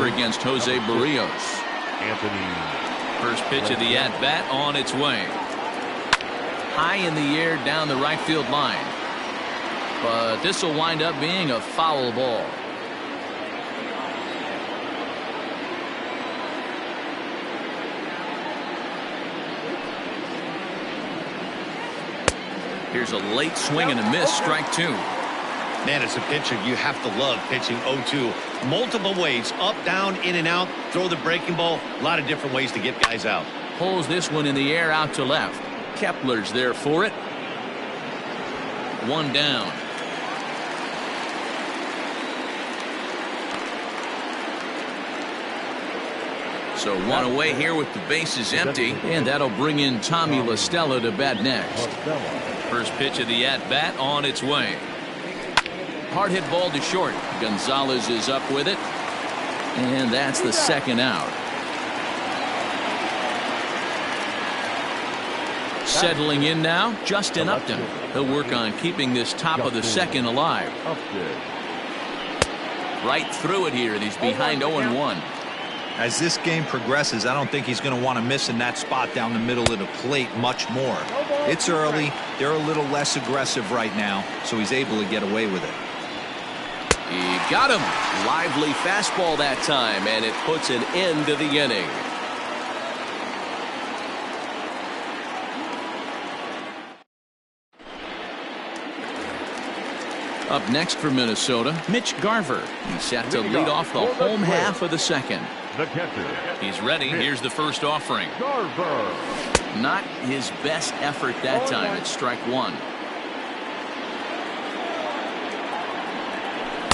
against Jose Barrios. Anthony. First pitch of the at-bat on its way. High in the air down the right field line. But this will wind up being a foul ball. Here's a late swing and a miss, strike two. Man, as a pitcher, you have to love pitching 0-2. Multiple ways, up, down, in and out, throw the breaking ball. A lot of different ways to get guys out. Pulls this one in the air out to left. Kepler's there for it. One down. So one away here with the bases empty, and that'll bring in Tommy La Stella to bat next. First pitch of the at-bat on its way. Hard hit ball to short. Gonzalez is up with it, and that's the second out. Settling in now, Justin Upton. He'll work on keeping this top of the second alive. Right through it here, and he's behind 0-1. As this game progresses, I don't think he's going to want to miss in that spot down the middle of the plate much more. It's early. They're a little less aggressive right now, so he's able to get away with it. He got him. Lively fastball that time, and it puts an end to the inning. Up next for Minnesota, Mitch Garver. He's set to lead off the home half of the second. The catcher. He's ready. Here's the first offering. Garver. Not his best effort that time. It's strike one.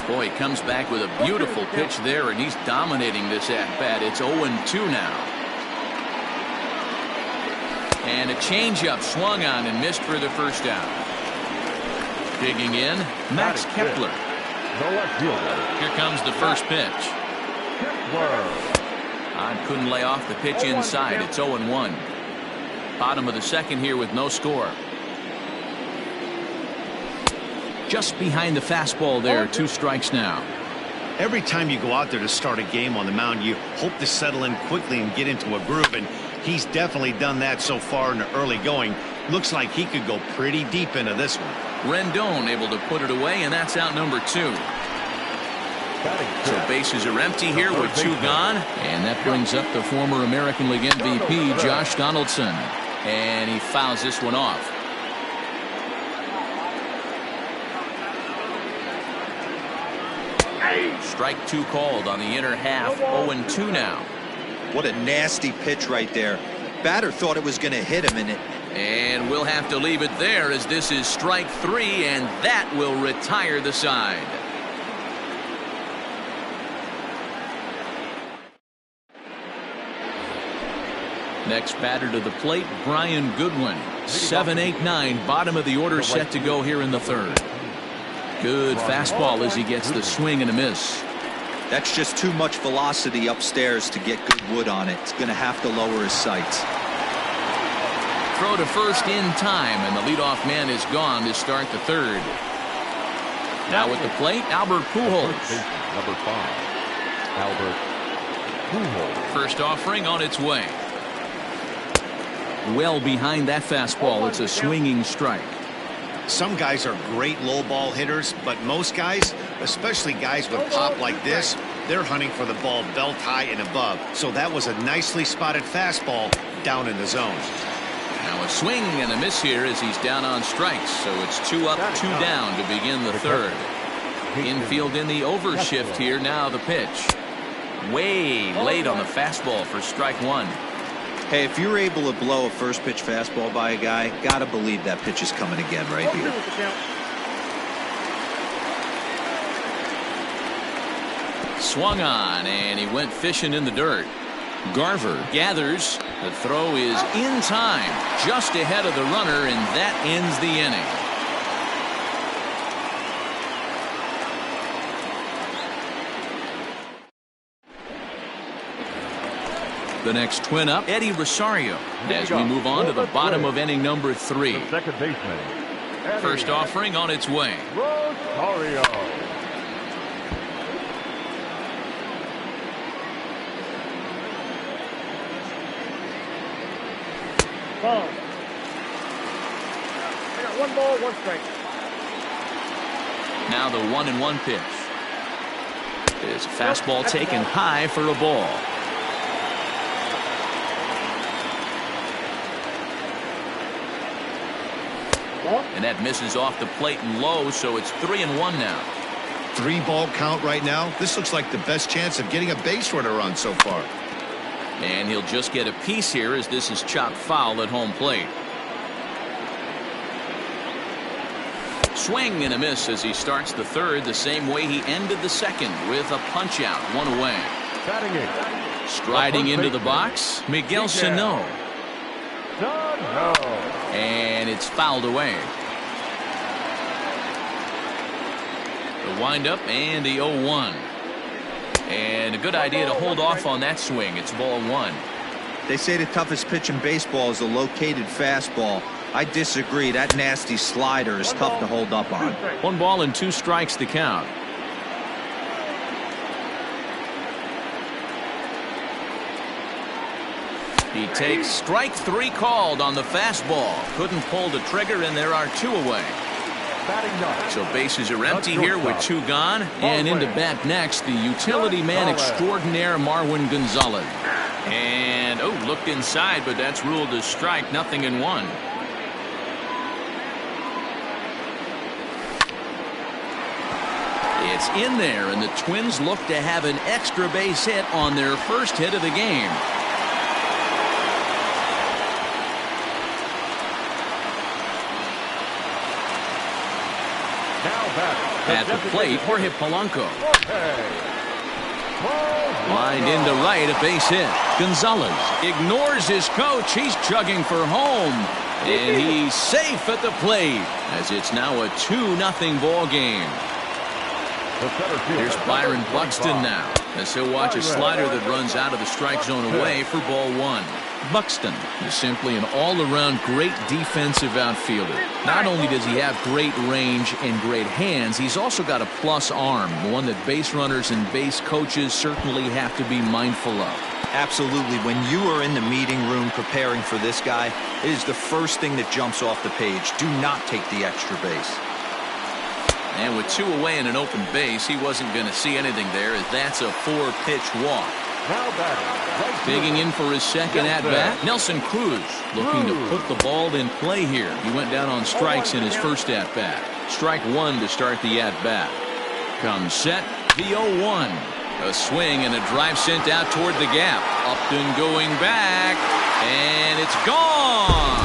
Boy, he comes back with a beautiful pitch there, and he's dominating this at-bat. It's 0-2 now. And a changeup swung on and missed for the first out. Digging in, Max Kepler. Here comes the first pitch. Couldn't lay off the pitch inside. It's 0-1. Bottom of the second here with no score. Just behind the fastball there. 2 strikes now. Every time you go out there to start a game on the mound, you hope to settle in quickly and get into a groove, and he's definitely done that so far in the early going. Looks like he could go pretty deep into this one. Rendon able to put it away, and that's out number 2. So bases are empty here with 2 gone, and that brings up the former American League MVP Josh Donaldson, and he fouls this one off. Strike 2 called on the inner half. 0-2 now. What a nasty pitch right there. Batter thought it was going to hit him, and we'll have to leave it there, as this is strike 3, and that will retire the side. Next batter to the plate, Brian Goodwin. 7-8-9, bottom of the order, set to go here in the third. Good fastball as he gets the swing and a miss. That's just too much velocity upstairs to get good wood on it. It's going to have to lower his sights. Throw to first in time, and the leadoff man is gone to start the third. Now with the plate, Albert Pujols. Number 5, Albert Pujols. First offering on its way. Well behind that fastball. It's a swinging strike. Some guys are great low ball hitters, but most guys, especially guys with pop like this, they're hunting for the ball belt high and above. So that was a nicely spotted fastball down in the zone. Now a swing and a miss here as he's down on strikes. So it's 2 up, 2 down to begin the third. Infield in the overshift here. Now the pitch. Way late on the fastball for strike 1. Hey, if you're able to blow a first pitch fastball by a guy, gotta believe that pitch is coming again right here. Swung on, and he went fishing in the dirt. Garver gathers. The throw is in time, just ahead of the runner, and that ends the inning. The next twin up, Eddie Rosario, as we move on to the bottom of inning number 3. The second baseman. First offering on its way. Rosario. Ball. I got 1 ball, 1 strike. Now the 1-1 pitch. There's a fastball taken high for a ball. And that misses off the plate and low, so it's 3-1 now. 3-ball count right now. This looks like the best chance of getting a base runner on so far. And he'll just get a piece here as this is chopped foul at home plate. Swing and a miss as he starts the third the same way he ended the second with a punch out, 1 away. Batting it. Striding into the box, Miguel Sano. Sano. And it's fouled away. The windup and the 0-1. And a good idea to hold off on that swing. It's ball 1. They say the toughest pitch in baseball is a located fastball. I disagree. That nasty slider is tough to hold up on. 1 ball and 2 strikes to count. He takes strike 3 called on the fastball. Couldn't pull the trigger, and there are 2 away. So bases are empty here with 2 gone. And into bat next, the utility man extraordinaire, Marwin Gonzalez. And, looked inside, but that's ruled a strike, 0-1. It's in there, and the Twins look to have an extra base hit on their first hit of the game. At the plate, Jorge Polanco. Lined into right, a base hit. Gonzalez ignores his coach. He's chugging for home. And he's safe at the plate as it's now a 2-0 ball game. Here's Byron Buxton now as he'll watch a slider that runs out of the strike zone away for ball 1. Buxton is simply an all-around great defensive outfielder. Not only does he have great range and great hands, he's also got a plus arm, one that base runners and base coaches certainly have to be mindful of. Absolutely. When you are in the meeting room preparing for this guy, it is the first thing that jumps off the page. Do not take the extra base. And with 2 away and an open base, he wasn't going to see anything there, as that's a 4-pitch walk. Digging in for his second at-bat, Nelson Cruz looking to put the ball in play here. He went down on strikes in his first at-bat. Strike 1 to start the at-bat. Comes set, the 0-1. A swing and a drive sent out toward the gap. Upton going back, and it's gone.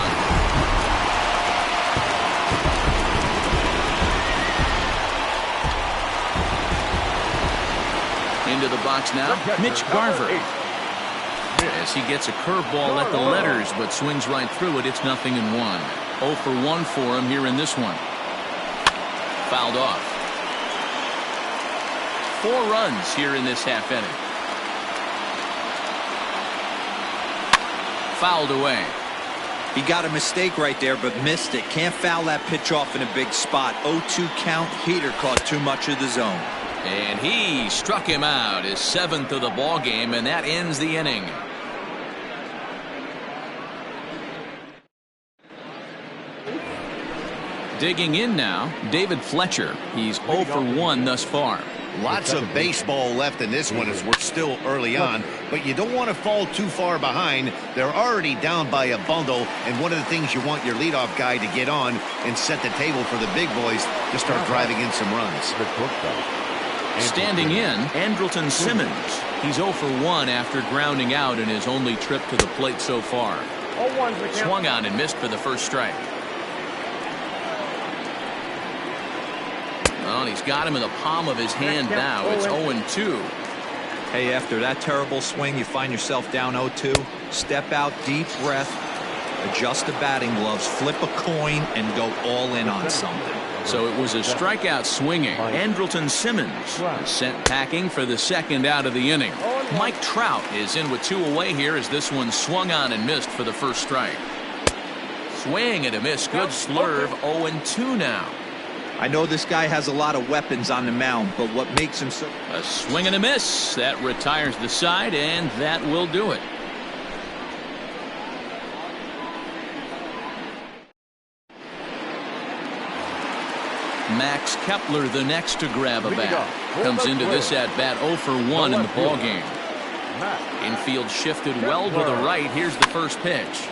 Into the box now, Mitch Garver. As he gets a curveball at the letters, but swings right through it, it's 0-1. 0 for 1 for him here in this one. Fouled off. 4 runs here in this half inning. Fouled away. He got a mistake right there, but missed it. Can't foul that pitch off in a big spot. 0-2 count. Heater caught too much of the zone. And he struck him out, his 7th of the ball game, and that ends the inning. Digging in now, David Fletcher. He's 0 for 1 thus far. Lots of baseball left in this one as we're still early on, but you don't want to fall too far behind. They're already down by a bundle, and one of the things you want your leadoff guy to get on and set the table for the big boys to start driving in some runs. Standing in, Andrelton Simmons. He's 0 for 1 after grounding out in his only trip to the plate so far. Swung on and missed for the first strike. Well, he's got him in the palm of his hand now. It's 0-2. Hey, after that terrible swing, you find yourself down 0-2. Step out, deep breath, adjust the batting gloves, flip a coin, and go all in on something. So it was a strikeout swinging. Andrelton Simmons sent packing for the second out of the inning. Mike Trout is in with 2 away here as this one swung on and missed for the first strike. Swing and a miss. Good slurve. 0-2 now. I know this guy has a lot of weapons on the mound, but what makes him so... A swing and a miss. That retires the side, and that will do it. Max Kepler the next to grab a bat. Comes into this at bat 0 for 1 in the ball game. Infield shifted well to the right. Here's the first pitch.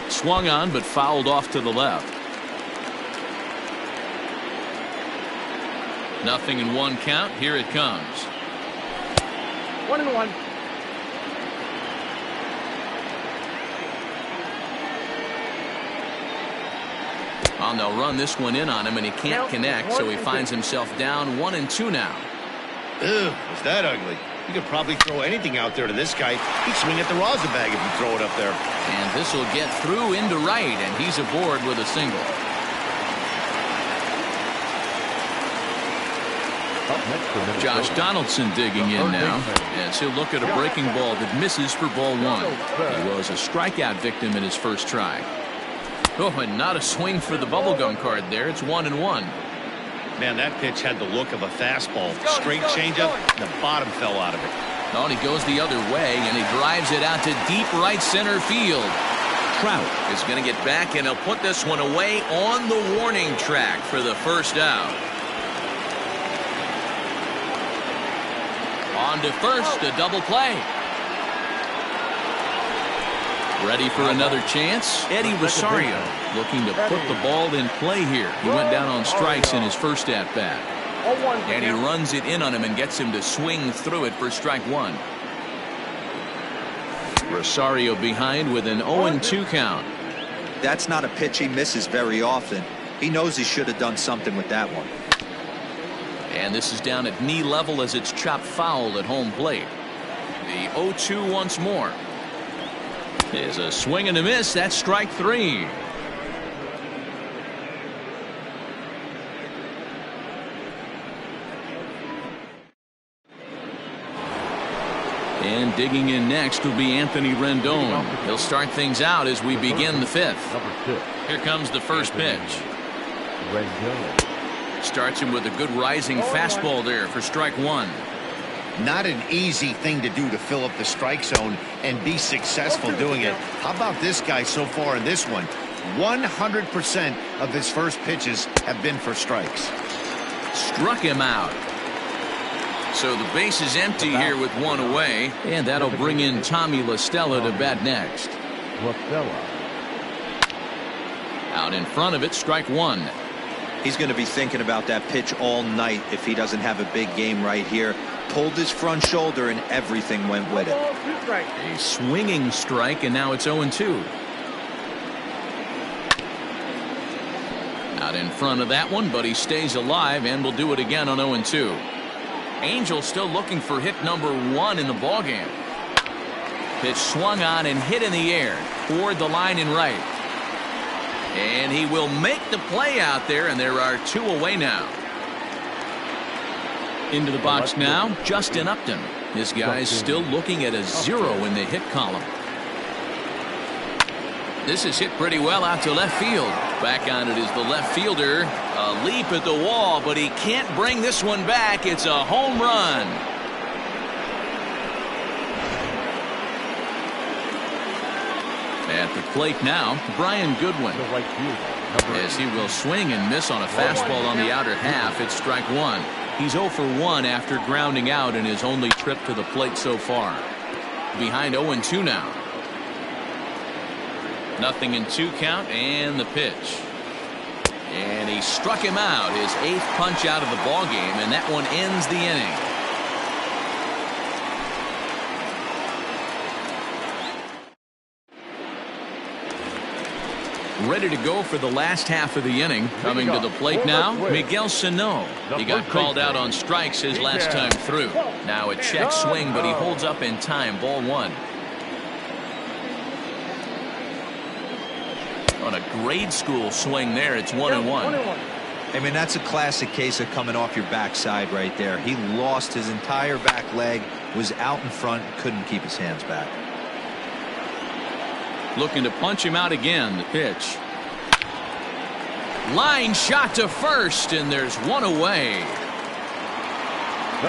Swung on but fouled off to the left. 0-1 count. Here it comes. 1-1. Well, they'll run this one in on him, and he can't connect, so he finds himself down 1-2 now. Ugh, is that ugly? You could probably throw anything out there to this guy. He'd swing at the rosin bag if you throw it up there. And this will get through into right, and he's aboard with a single. Josh Donaldson digging in now as he'll look at a breaking ball that misses for ball 1. He was a strikeout victim in his first try. Oh, and not a swing for the bubblegum card there. It's 1-1. Man, that pitch had the look of a fastball. Straight changeup, and the bottom fell out of it. Oh, and he goes the other way, and he drives it out to deep right center field. Trout is going to get back, and he'll put this one away on the warning track for the first out. On to first, a double play. Ready for another chance? Eddie Rosario looking to put the ball in play here. He went down on strikes in his first at-bat. And he runs it in on him and gets him to swing through it for strike 1. Rosario behind with an 0-2 count. That's not a pitch he misses very often. He knows he should have done something with that one. And this is down at knee level as it's chopped foul at home plate. The 0-2 once more. Is a swing and a miss. That's strike 3. And digging in next will be Anthony Rendon. He'll start things out as we begin the 5th. Here comes the first pitch. Starts him with a good rising fastball there for strike 1. Not an easy thing to do to fill up the strike zone and be successful doing it. How about this guy so far in this one? 100% of his first pitches have been for strikes. Struck him out. So the base is empty here with 1 away, and that'll bring in Tommy La Stella to bat next. Out in front of it, strike 1. He's going to be thinking about that pitch all night if he doesn't have a big game right here. Pulled his front shoulder and everything went with it. A swinging strike, and now it's 0-2. Out in front of that one, but he stays alive and will do it again on 0-2. Angel still looking for hit number 1 in the ballgame. Pitch swung on and hit in the air toward the line in right. And he will make the play out there, and there are 2 away now. Into the box now, Justin Upton. This guy's still looking at a 0 in the hit column. This is hit pretty well out to left field. Back on it is the left fielder. A leap at the wall, but he can't bring this one back. It's a home run. At the plate now, Brian Goodwin. As he will swing and miss on a fastball on the outer half. It's strike 1. He's 0 for 1 after grounding out in his only trip to the plate so far. Behind 0-2 now. 0-2 count, and the pitch. And he struck him out, his 8th punch out of the ball game, and that one ends the inning. Ready to go for the last half of the inning. Coming to the plate now, Miguel Sano. He got called out on strikes his last time through. Now a check swing, but he holds up in time. Ball 1. On a grade school swing there, it's 1-1. I mean, that's a classic case of coming off your backside right there. He lost his entire back leg, was out in front, couldn't keep his hands back. Looking to punch him out again. The pitch. Line shot to first, and there's 1 away.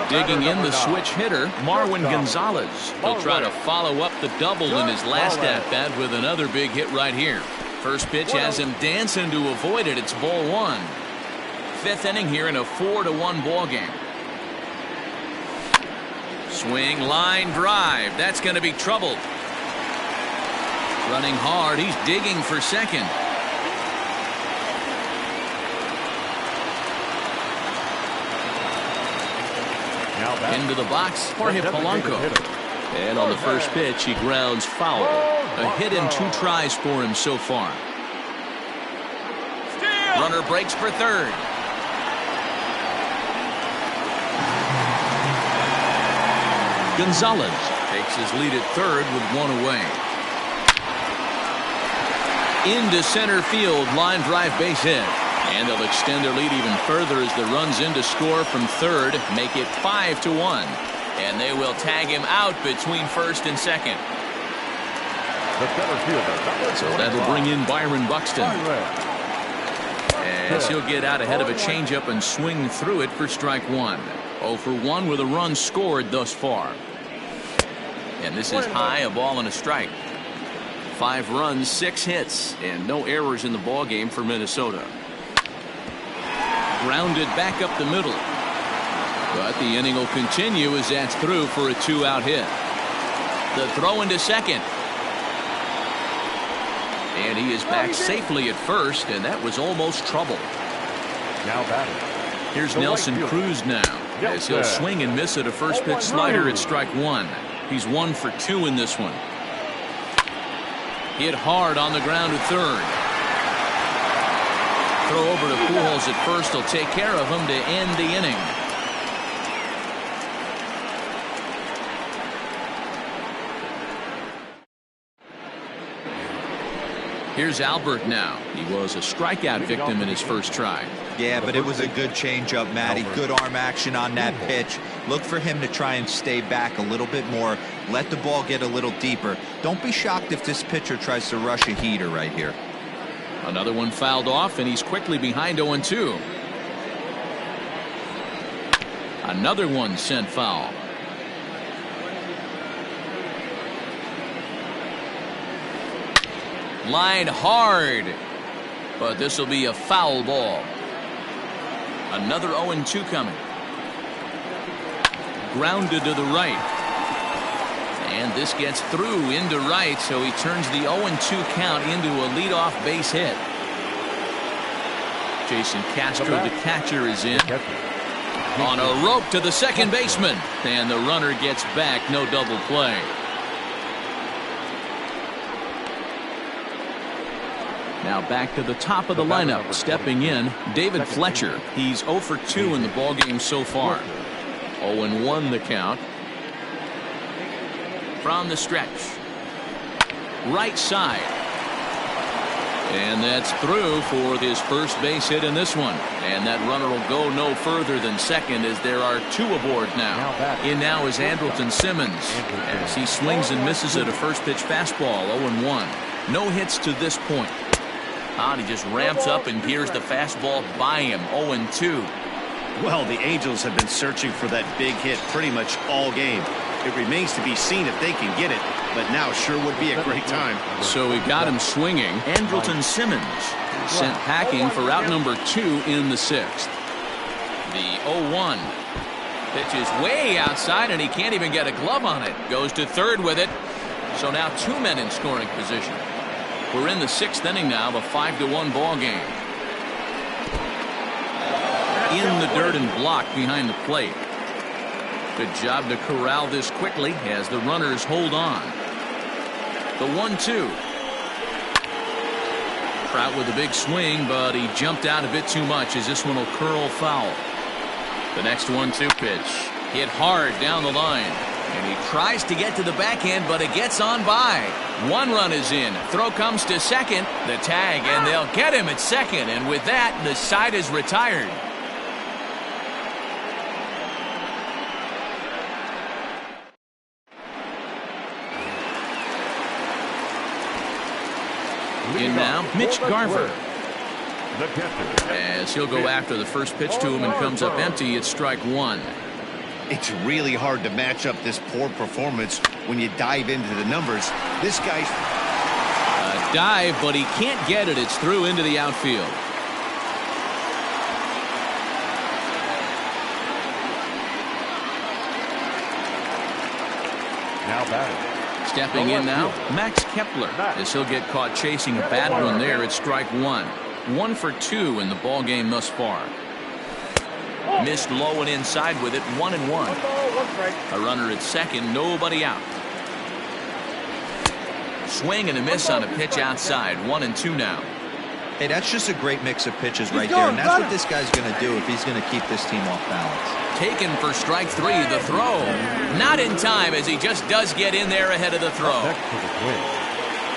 Digging in the switch hitter, Marwin Gonzalez. He'll try to follow up the double in his last at-bat with another big hit right here. First pitch has him dancing to avoid it. It's ball 1. fifth inning here in a 4-1 ball game. Swing, line drive. That's going to be troubled. Running hard. He's digging for second. Into the box, Jorge Polanco. And on the first pitch, he grounds foul. A hit in 2 tries for him so far. Runner breaks for third. Gonzalez takes his lead at third with 1 away. Into center field, line drive base hit. And they'll extend their lead even further as the runs in to score from third, make it 5-1. And they will tag him out between first and second. So that'll bring in Byron Buxton. As he'll get out ahead of a changeup and swing through it for strike 1. 0 for 1 with a run scored thus far. And this is high, a ball and a strike. 5 runs, 6 hits, and no errors in the ball game for Minnesota. Grounded back up the middle. But the inning will continue as that's through for a 2-out hit. The throw into second. And he is back safely at first, and that was almost trouble. Now batting. Here's Nelson Cruz now, as he'll swing and miss at a first pitch slider at strike 1. He's 1 for 2 in this one. Hit hard on the ground at third. Throw over to Pujols at first will take care of him to end the inning. Here's Albert now. He was a strikeout victim in his first try. Yeah, but it was a good changeup, Matty. Good arm action on that pitch. Look for him to try and stay back a little bit more. Let the ball get a little deeper. Don't be shocked if this pitcher tries to rush a heater right here. Another one fouled off, and he's quickly behind 0-2. Another one sent foul. Line hard, but this will be a foul ball. Another 0-2 coming. Grounded to the right. And this gets through into right, so he turns the 0-2 count into a leadoff base hit. Jason Castro, the catcher, is in. On a rope to the second baseman. And the runner gets back, no double play. Now back to the top of the lineup, stepping in, David Fletcher. He's 0 for 2 in the ballgame so far. 0-1 the count. From the stretch. Right side. And that's through for his first base hit in this one. And that runner will go no further than second as there are 2 aboard now. In now is Andrelton Simmons as he swings and misses at a first pitch fastball. 0-1. No hits to this point. And he just ramps up and hears the fastball by him. 0-2. Well, the Angels have been searching for that big hit pretty much all game. It remains to be seen if they can get it, but now sure would be a great time. So he got him swinging. Andrelton Simmons sent packing for out number 2 in the 6th. The 0-1 pitch is way outside, and he can't even get a glove on it. Goes to third with it. So now 2 men in scoring position. We're in the 6th inning now of a 5-1 ball game. In the dirt and blocked behind the plate. Good job to corral this quickly as the runners hold on. The 1-2. Trout with a big swing, but he jumped out a bit too much as this one will curl foul. The next 1-2 pitch. Hit hard down the line. And he tries to get to the backhand, but it gets on by. 1 run is in. Throw comes to second. The tag, and they'll get him at second. And with that, the side is retired. In now, Mitch Garver. As he'll go after the first pitch to him and comes up empty at strike 1. It's really hard to match up this poor performance when you dive into the numbers. This guy's a dive, but he can't get it. It's through into the outfield. batting. Stepping in now, Max Kepler, as he'll get caught chasing a bad one there at strike one. 1 for 2 in the ball game thus far. Missed low and inside with it, 1-1. A runner at second, nobody out. Swing and a miss on a pitch outside, 1-2 now. Hey, that's just a great mix of pitches right there, and that's what this guy's going to do if he's going to keep this team off balance. Taken for strike 3, the throw. Not in time, as he just does get in there ahead of the throw.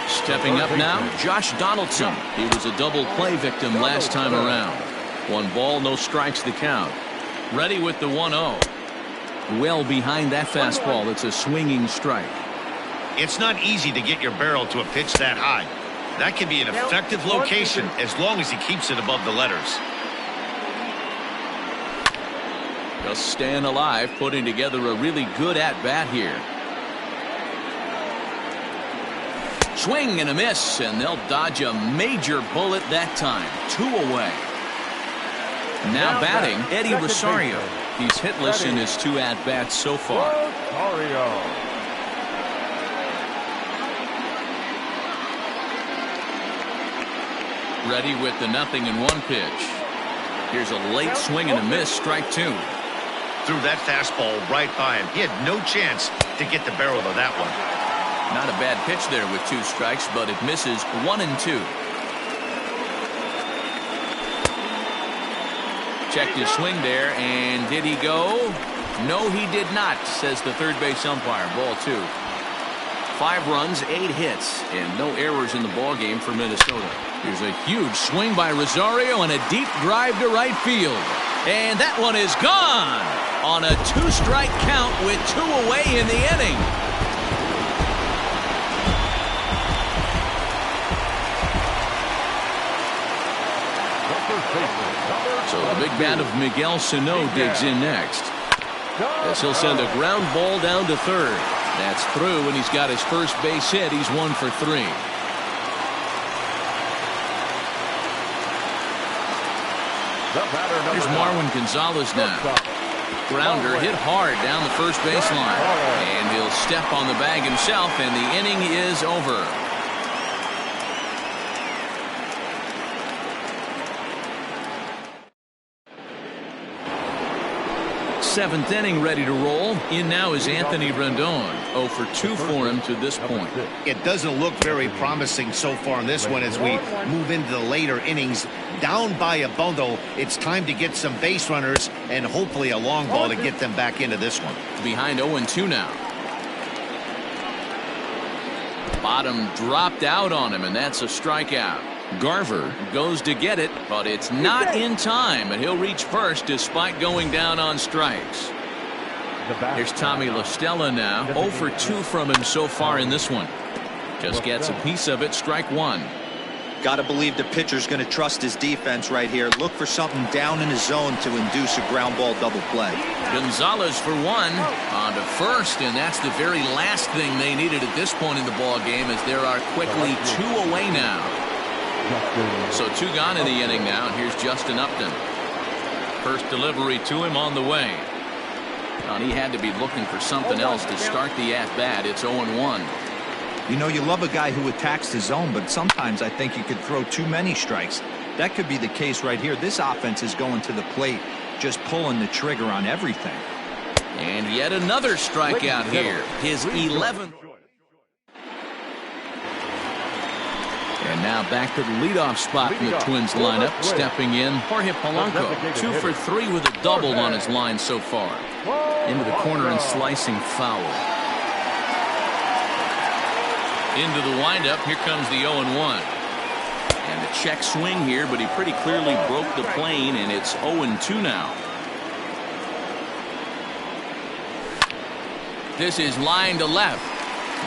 Stepping up now, Josh Donaldson. He was a double play victim last time around. 1 ball, no strikes the count. Ready with the 1-0. Well behind that fastball. It's a swinging strike. It's not easy to get your barrel to a pitch that high. That can be an effective location as long as he keeps it above the letters. Just staying alive, putting together a really good at-bat here. Swing and a miss, and they'll dodge a major bullet that time. 2 away. Now batting, Eddie Rosario. He's hitless in his 2 at-bats so far. Ready with the 0-1 pitch. Here's a late swing and a miss, strike 2. Threw that fastball right by him. He had no chance to get the barrel of that one. Not a bad pitch there with 2 strikes, but it misses, 1-2. Checked his swing there, and did he go? No, he did not, says the third base umpire. Ball 2. 5 runs, 8 hits, and no errors in the ball game for Minnesota. Here's a huge swing by Rosario and a deep drive to right field. And that one is gone on a 2-strike count with 2 away in the inning. So the big bat of Miguel Sano digs in next. As he'll send a ground ball down to third. That's through, and he's got his first base hit. He's 1 for 3. Here's Marwin Gonzalez now. Grounder hit hard down the first baseline. And he'll step on the bag himself, and the inning is over. Seventh inning ready to roll. In now is Anthony Rendon. 0 for 2 for him to this point. It doesn't look very promising so far in this one as we move into the later innings. Down by a bundle, it's time to get some base runners and hopefully a long ball to get them back into this one. Behind 0-2 now. Bottom dropped out on him, and that's a strikeout. Garver goes to get it, but it's not in time, and he'll reach first despite going down on strikes. Here's Tommy La Stella now. 0 for 2 from him so far in this one. Just gets a piece of it, strike 1. Got to believe the pitcher's going to trust his defense right here. Look for something down in his zone to induce a ground ball double play. Gonzalez for 1 on to first, and that's the very last thing they needed at this point in the ball game, as there are quickly 2 away now. So 2 gone in the inning now, and here's Justin Upton. First delivery to him on the way. And he had to be looking for something else to start the at-bat. It's 0-1. You know, you love a guy who attacks the zone, but sometimes I think you could throw too many strikes. That could be the case right here. This offense is going to the plate, just pulling the trigger on everything. And yet another strikeout here. His 11th. And now back to the leadoff spot in the Twins lineup. Stepping in, Jorge Polanco. 2 for 3 with a double on his line so far. Into the corner and slicing foul. Into the windup. Here comes the 0-1. And a check swing here, but he pretty clearly broke the plane, and it's 0-2 now. This is line to left.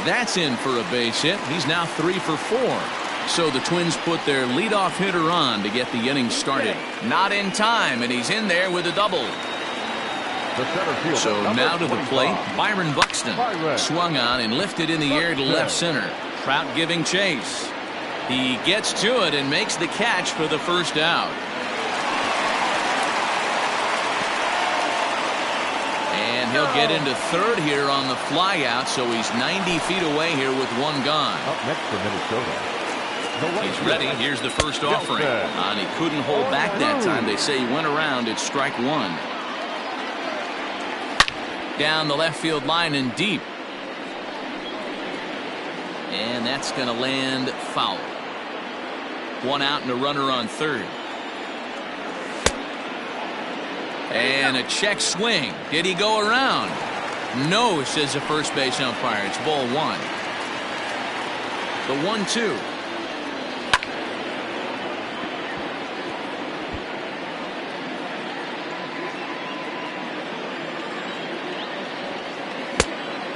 That's in for a base hit. He's now 3 for 4. So the Twins put their leadoff hitter on to get the inning started. Not in time, and he's in there with a double. So now to the plate, Byron Buxton. Swung on and lifted in the air to left center. Trout giving chase. He gets to it and makes the catch for the first out. And he'll get into third here on the fly out, so he's 90 feet away here with one gone. Up next for Minnesota. He's ready. Here's the first offering. And he couldn't hold back that time. They say he went around. It's strike one. Down the left field line and deep. And that's going to land foul. One out and a runner on third. And a check swing. Did he go around? No, says the first base umpire. It's ball one. The 1-2.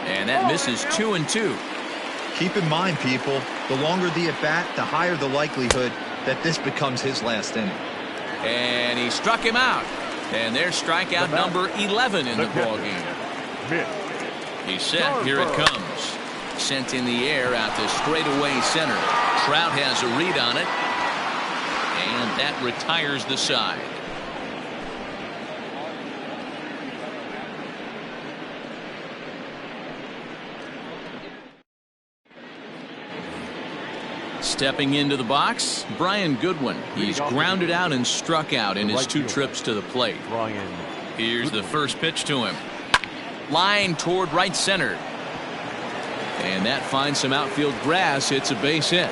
And that misses 2-2. Keep in mind, people, the longer the at-bat, the higher the likelihood that this becomes his last inning. And he struck him out. And there's strikeout number 11 in the ballgame. He's set. Here it comes. Sent in the air out to straightaway center. Trout has a read on it. And that retires the side. Stepping into the box, Brian Goodwin. He's grounded out and struck out in his 2 trips to the plate. Here's the first pitch to him. Line toward right center. And that finds some outfield grass. It's a base hit.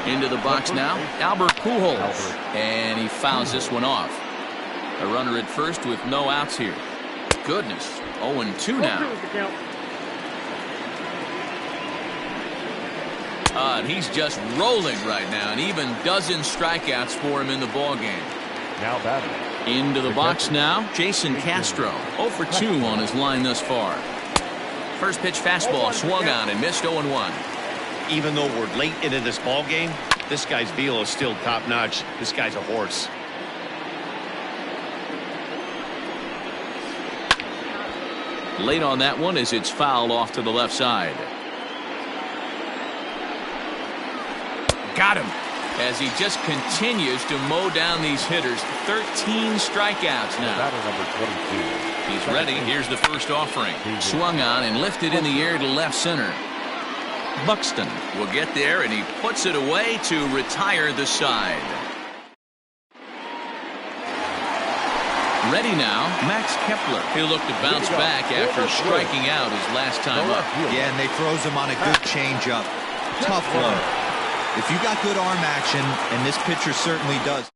Into the box now, Albert Pujols. And he fouls this one off. A runner at first with no outs here. Goodness, 0-2 now. And he's just rolling right now, and even dozen strikeouts for him in the ballgame. Now batting. Into the box now, Jason Castro. 0 for 2 on his line thus far. First pitch fastball swung on and missed 0-1. Even though we're late into this ball game, this guy's velo is still top notch. This guy's a horse. Late on that one as it's fouled off to the left side. Got him. As he just continues to mow down these hitters. 13 strikeouts now. Batter number 22. He's ready. Here's the first offering. Swung on and lifted in the air to left center. Buxton will get there, and he puts it away to retire the side. Ready now, Max Kepler. He'll look to bounce back after striking out his last time up. Yeah, and they throws him on a good changeup. Tough one. If you got good arm action, and this pitcher certainly does.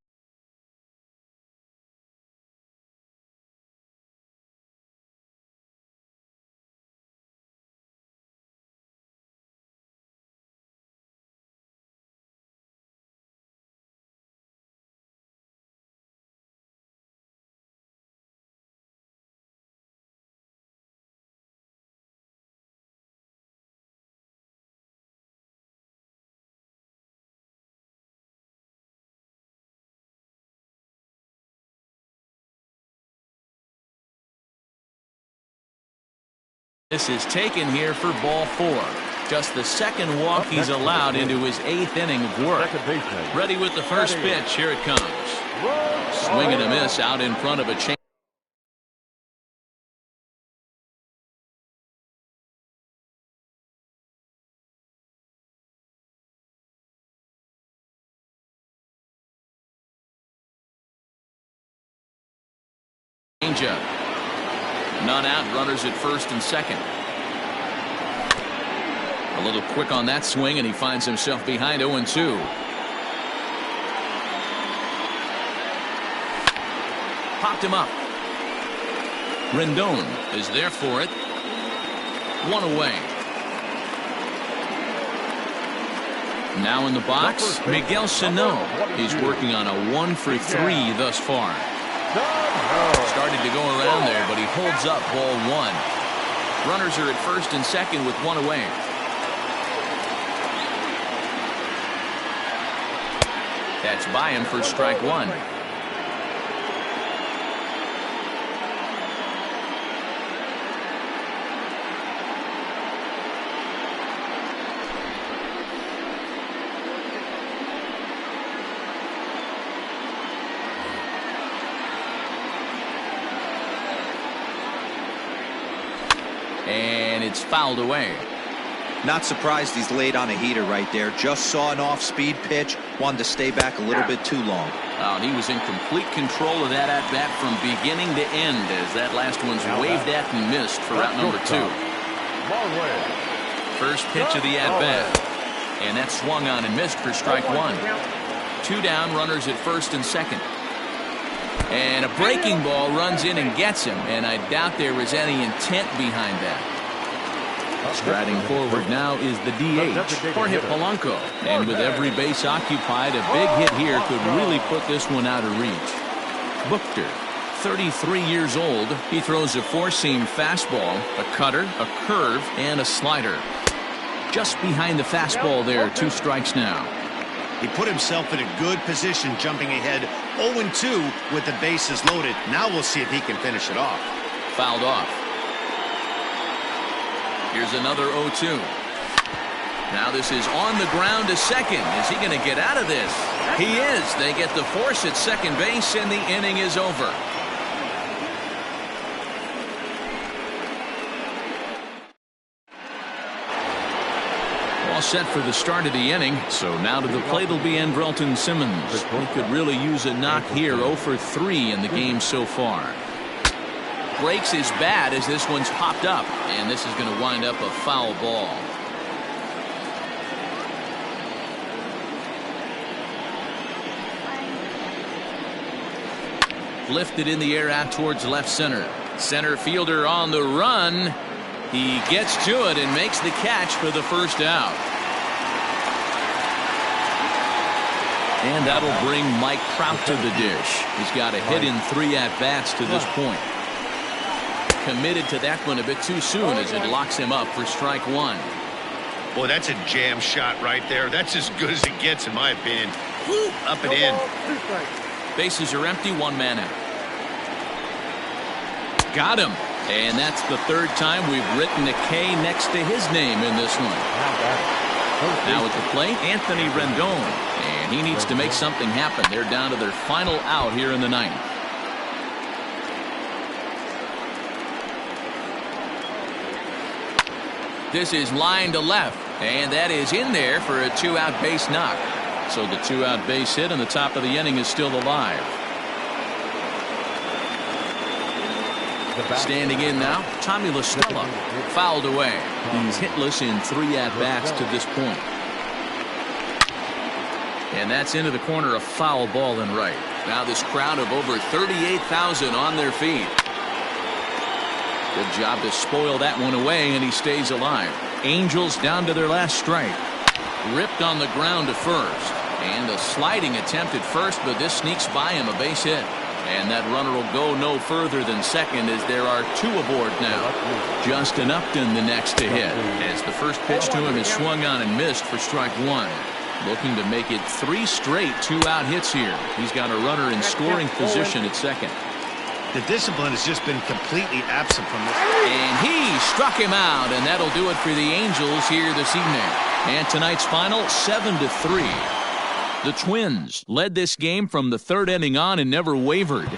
This is taken here for ball 4. Just the second walk he's allowed into his 8th inning of work. Ready with the first pitch. Here it comes. Swing and a miss out in front of a chain. Changeup. None out, runners at first and second. A little quick on that swing, and he finds himself behind 0-2. Popped him up. Rendon is there for it. 1 away. Now in the box, Miguel Sano. He's working on a 1 for 3 thus far. Started to go around there, but he holds up ball 1. Runners are at first and second with 1 away. That's by him for strike 1. and it's fouled away. Not surprised he's laid on a heater right there. Just saw an off-speed pitch, wanted to stay back a little bit too long. Oh, he was in complete control of that at-bat from beginning to end as that last one's waved at and missed for out number 2. First pitch of the at-bat, and that swung on and missed for strike 1. 2 down, runners at first and second. And a breaking ball runs in and gets him, and I doubt there was any intent behind that. Striding forward now is the DH, Jorge Polanco. And with every base occupied, a big hit here could really put this one out of reach. Buchter, 33 years old. He throws a four-seam fastball, a cutter, a curve, and a slider. Just behind the fastball there, 2 strikes now. He put himself in a good position jumping ahead 0-2 with the bases loaded. Now we'll see if he can finish it off. Fouled off. Here's another 0-2. Now this is on the ground to second. Is he going to get out of this? He is. They get the force at second base, and the inning is over. All set for the start of the inning. So now to the plate will be Andrelton Simmons. He could really use a knock here. 0 for 3 in the game so far. Breaks his bat as this one's popped up, and this is going to wind up a foul ball. Lifted in the air out towards left center. Center fielder on the run. He gets to it and makes the catch for the first out. And that'll bring Mike Trout to the dish. He's got a hit in 3 at-bats to this point. Committed to that one a bit too soon as it locks him up for strike 1. Boy, that's a jam shot right there. That's as good as it gets, in my opinion. Woo, up and in. Bases are empty, 1 man out. Got him. And that's the 3rd time we've written a K next to his name in this one. Now at the plate, Anthony Rendon. And he needs to make something happen. They're down to their final out here in the 9th. This is line to left, and that is in there for a 2-out base knock. So the 2-out base hit and the top of the inning is still alive. Standing in now, Tommy La Stella. Fouled away. He's hitless in 3 at-bats to this point. And that's into the corner, a foul ball and right. Now this crowd of over 38,000 on their feet. Good job to spoil that one away, and he stays alive. Angels down to their last strike. Ripped on the ground to first. And a sliding attempt at first, but this sneaks by him, a base hit. And that runner will go no further than second as there are 2 aboard now. Justin Upton the next to hit, as the first pitch to him is swung on and missed for strike 1. Looking to make it 3 straight 2-out hits here. He's got a runner in scoring position at second. The discipline has just been completely absent from this. And he struck him out, and that'll do it for the Angels here this evening. And tonight's final, 7-3. The Twins led this game from the 3rd inning on and never wavered.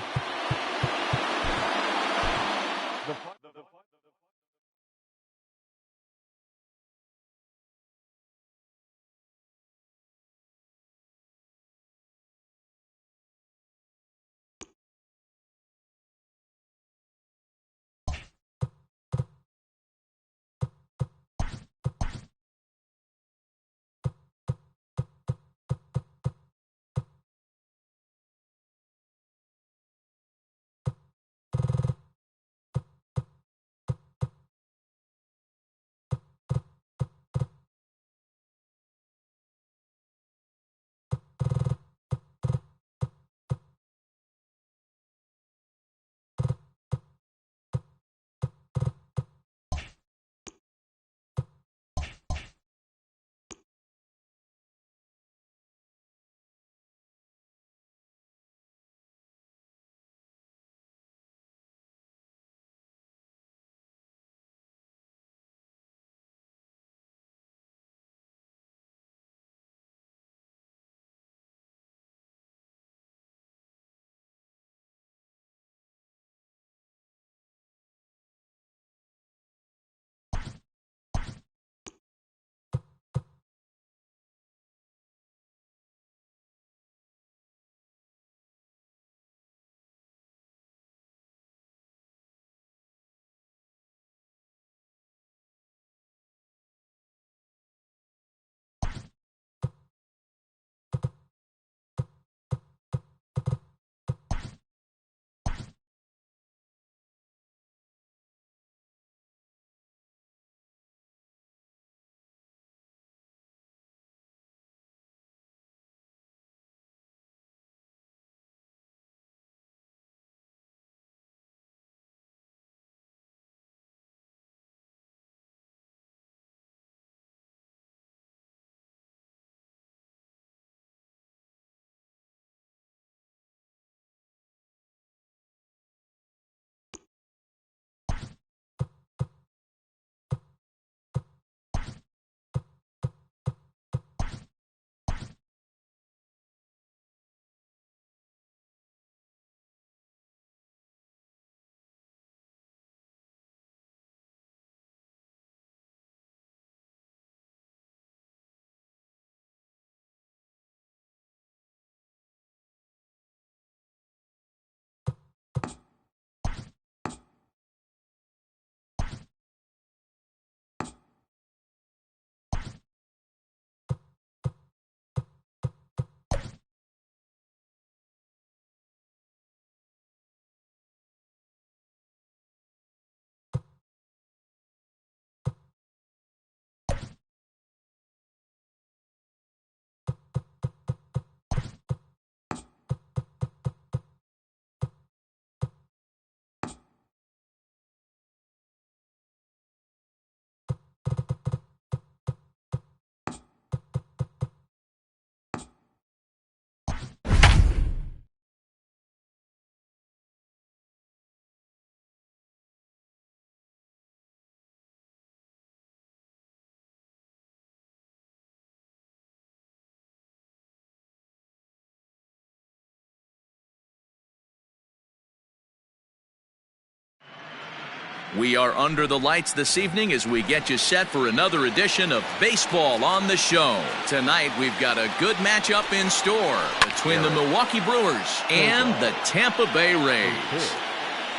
We are under the lights this evening as we get you set for another edition of Baseball on the Show. Tonight we've got a good matchup in store between the Milwaukee Brewers and the Tampa Bay Rays.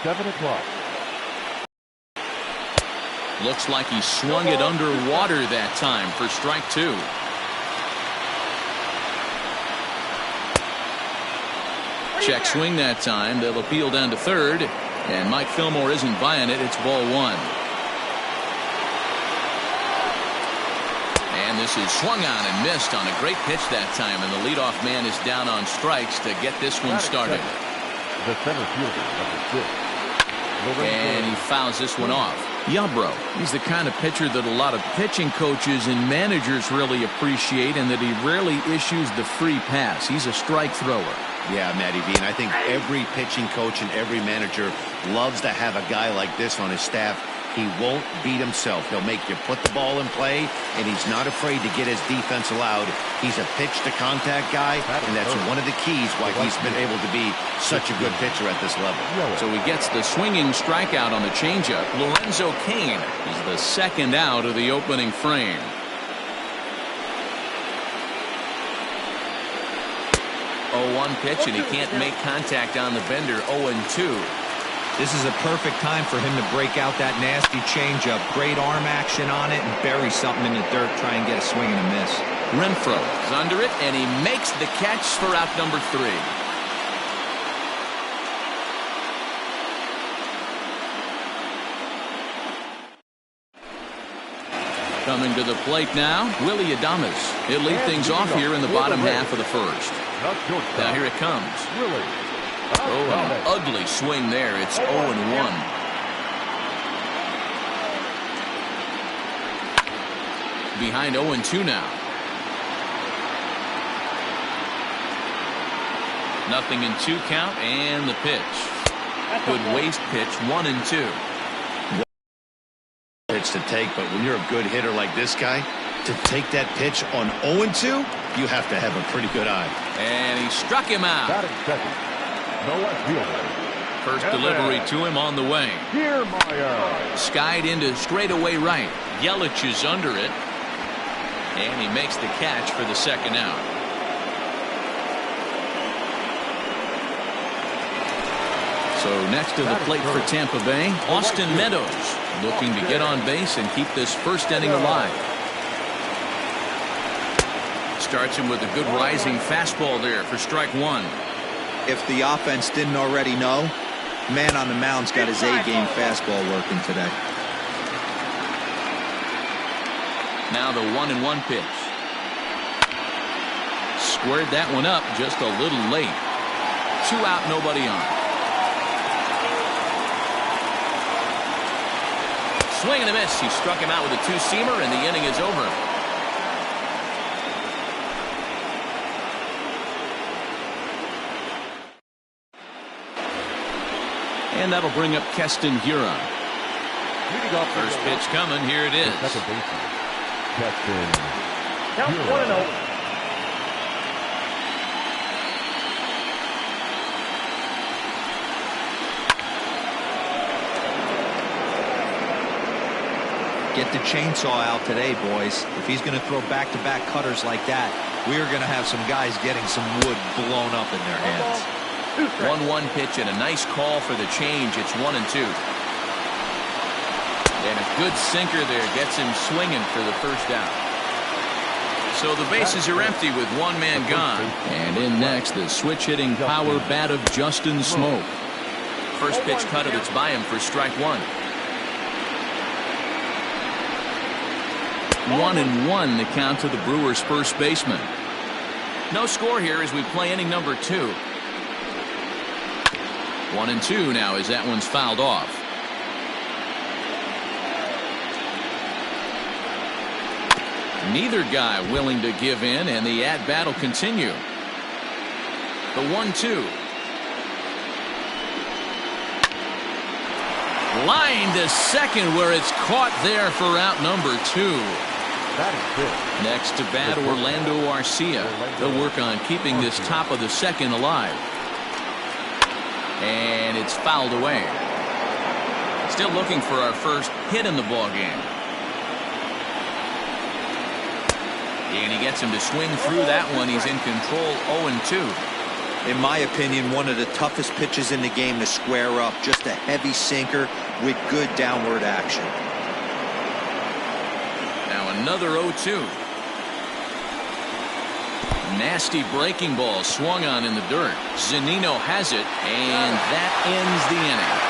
7 o'clock. Looks like he swung it underwater that time for strike 2. Check swing that time. They'll appeal down to third. And Mike Fillmore isn't buying it. It's ball 1. And this is swung on and missed on a great pitch that time. And the leadoff man is down on strikes to get this one started. The center fielder, number 6. And he fouls this one off. Yarbrough, he's the kind of pitcher that a lot of pitching coaches and managers really appreciate, and that he rarely issues the free pass. He's a strike thrower. Yeah, Matty V, and I think every pitching coach and every manager loves to have a guy like this on his staff. He won't beat himself. He'll make you put the ball in play, and he's not afraid to get his defense allowed. He's a pitch-to-contact guy, and that's one of the keys why he's been able to be such a good pitcher at this level. So he gets the swinging strikeout on the changeup. Lorenzo Cain is the second out of the opening frame. Oh, 1 pitch, and he can't make contact on the bender. 0-2. This is a perfect time for him to break out that nasty changeup. Great arm action on it and bury something in the dirt. Try and get a swing and a miss. Renfroe is under it, and he makes the catch for out number 3. Coming to the plate now, Willy Adames. He'll lead things off here in the bottom half of the first. Now here it comes. Oh, an ugly swing there. It's 0-1. Behind 0-2 now. Nothing in 2 count, and the pitch. Good waste pitch, 1-2. Pitch to take, but when you're a good hitter like this guy, to take that pitch on 0-2, you have to have a pretty good eye. And he struck him out. Batting second. Noah Fielder. First delivery to him on the way. Kiermaier. Skied into straightaway right. Yelich is under it. And he makes the catch for the second out. So next to the plate for Tampa Bay, Austin Meadows looking to get on base and keep this first inning alive. Starts him with a good rising fastball there for strike 1. If the offense didn't already know, man on the mound's got his A-game fastball working today. Now the 1-1 pitch. Squared that one up just a little late. 2 out, nobody on. Swing and a miss. He struck him out with a 2-seamer, and the inning is over. And that'll bring up Keston Hiura. First pitch coming. Here it is. Second baseman. Keston. Count 1-0. Get the chainsaw out today, boys. If he's going to throw back-to-back cutters like that, we're going to have some guys getting some wood blown up in their hands. 1-1 pitch and a nice call for the change. It's 1-2. And a good sinker there gets him swinging for the first out. So the bases are empty with 1 man gone. And in next, the switch-hitting power bat of Justin Smoak. First pitch cutter that's by him for strike 1. 1-1 the count to the Brewers' first baseman. No score here as we play inning number 2. 1-2 now as that one's fouled off. Neither guy willing to give in, and the at-bat will continue. The 1-2. Line to second where it's caught there for out number 2. Next to bat, Orlando Arcia. They'll work on keeping this top of the second alive. And it's fouled away. Still looking for our first hit in the ball game. And he gets him to swing through that one. He's in control, 0-2. In my opinion, one of the toughest pitches in the game to square up. Just a heavy sinker with good downward action. Now another 0-2. Nasty breaking ball swung on in the dirt. Zunino has it, and that ends the inning.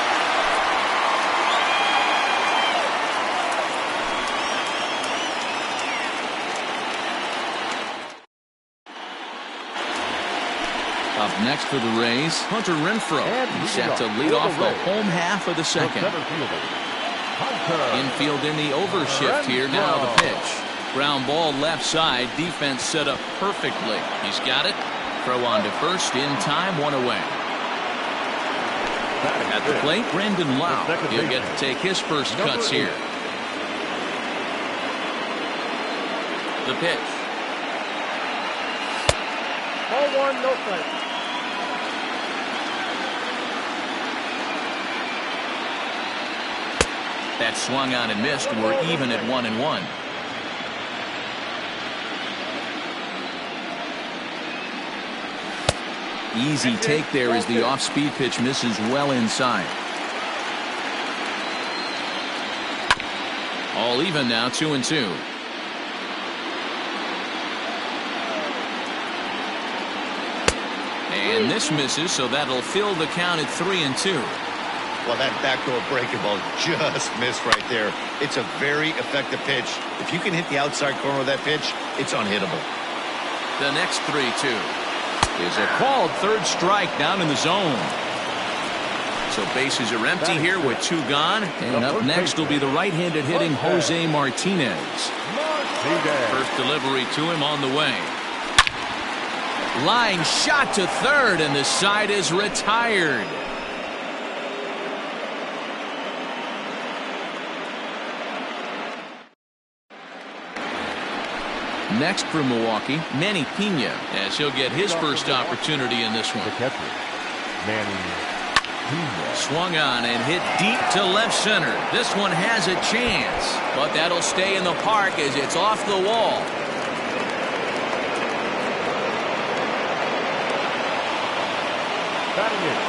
Up next for the Rays, Hunter Renfroe. He's set to lead off the home half of the second. Infield in the overshift here. Now the pitch. Ground ball left side. Defense set up perfectly. He's got it. Throw on to first in time. 1 away. At the plate, Brandon Lau. He'll get to take his first cuts here. The pitch. Ball 1, no strike. That swung on and missed. We're even at 1-1. Easy take there as the off-speed pitch misses well inside. All even now, 2-2. And this misses, so that'll fill the count at 3-2. Well, that backdoor breaking ball just missed right there. It's a very effective pitch. If you can hit the outside corner of that pitch, it's unhittable. The next 3-2 is a called third strike down in the zone. So bases are empty here with 2 gone. And up next will be the right-handed hitting Jose Martinez. First delivery to him on the way. Line shot to third, and the side is retired. Next for Milwaukee, Manny Pena, as he'll get his first opportunity in this one. The catcher, Manny Pena. Swung on and hit deep to left center. This one has a chance, but that'll stay in the park as it's off the wall.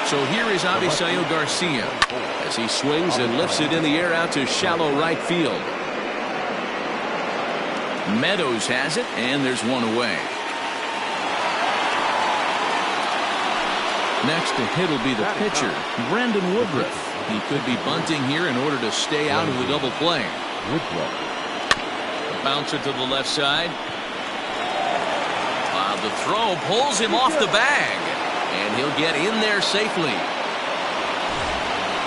So here is Avisail Garcia as he swings and lifts it in the air out to shallow right field. Meadows has it, and there's 1 away. Next to hit will be the pitcher, Brandon Woodruff. He could be bunting here in order to stay out of the double play. Bouncer to the left side. The throw pulls him off the bag, and he'll get in there safely.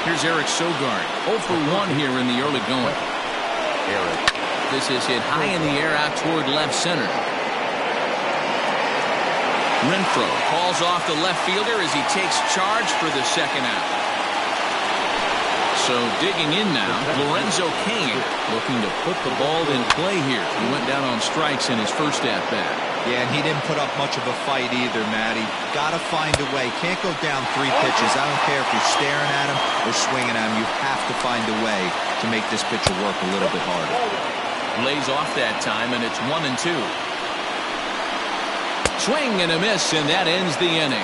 Here's Eric Sogard, 0 for 1 here in the early going. This is hit high in the air out toward left center. Renfroe calls off the left fielder as he takes charge for the second out. So digging in now, Lorenzo Cain looking to put the ball in play here. He went down on strikes in his first at-bat. Yeah, and he didn't put up much of a fight either, Matty. Got to find a way. Can't go down 3 pitches. I don't care if you're staring at him or swinging at him. You have to find a way to make this pitcher work a little bit harder. Lays off that time, and it's 1-2. Swing and a miss, and that ends the inning.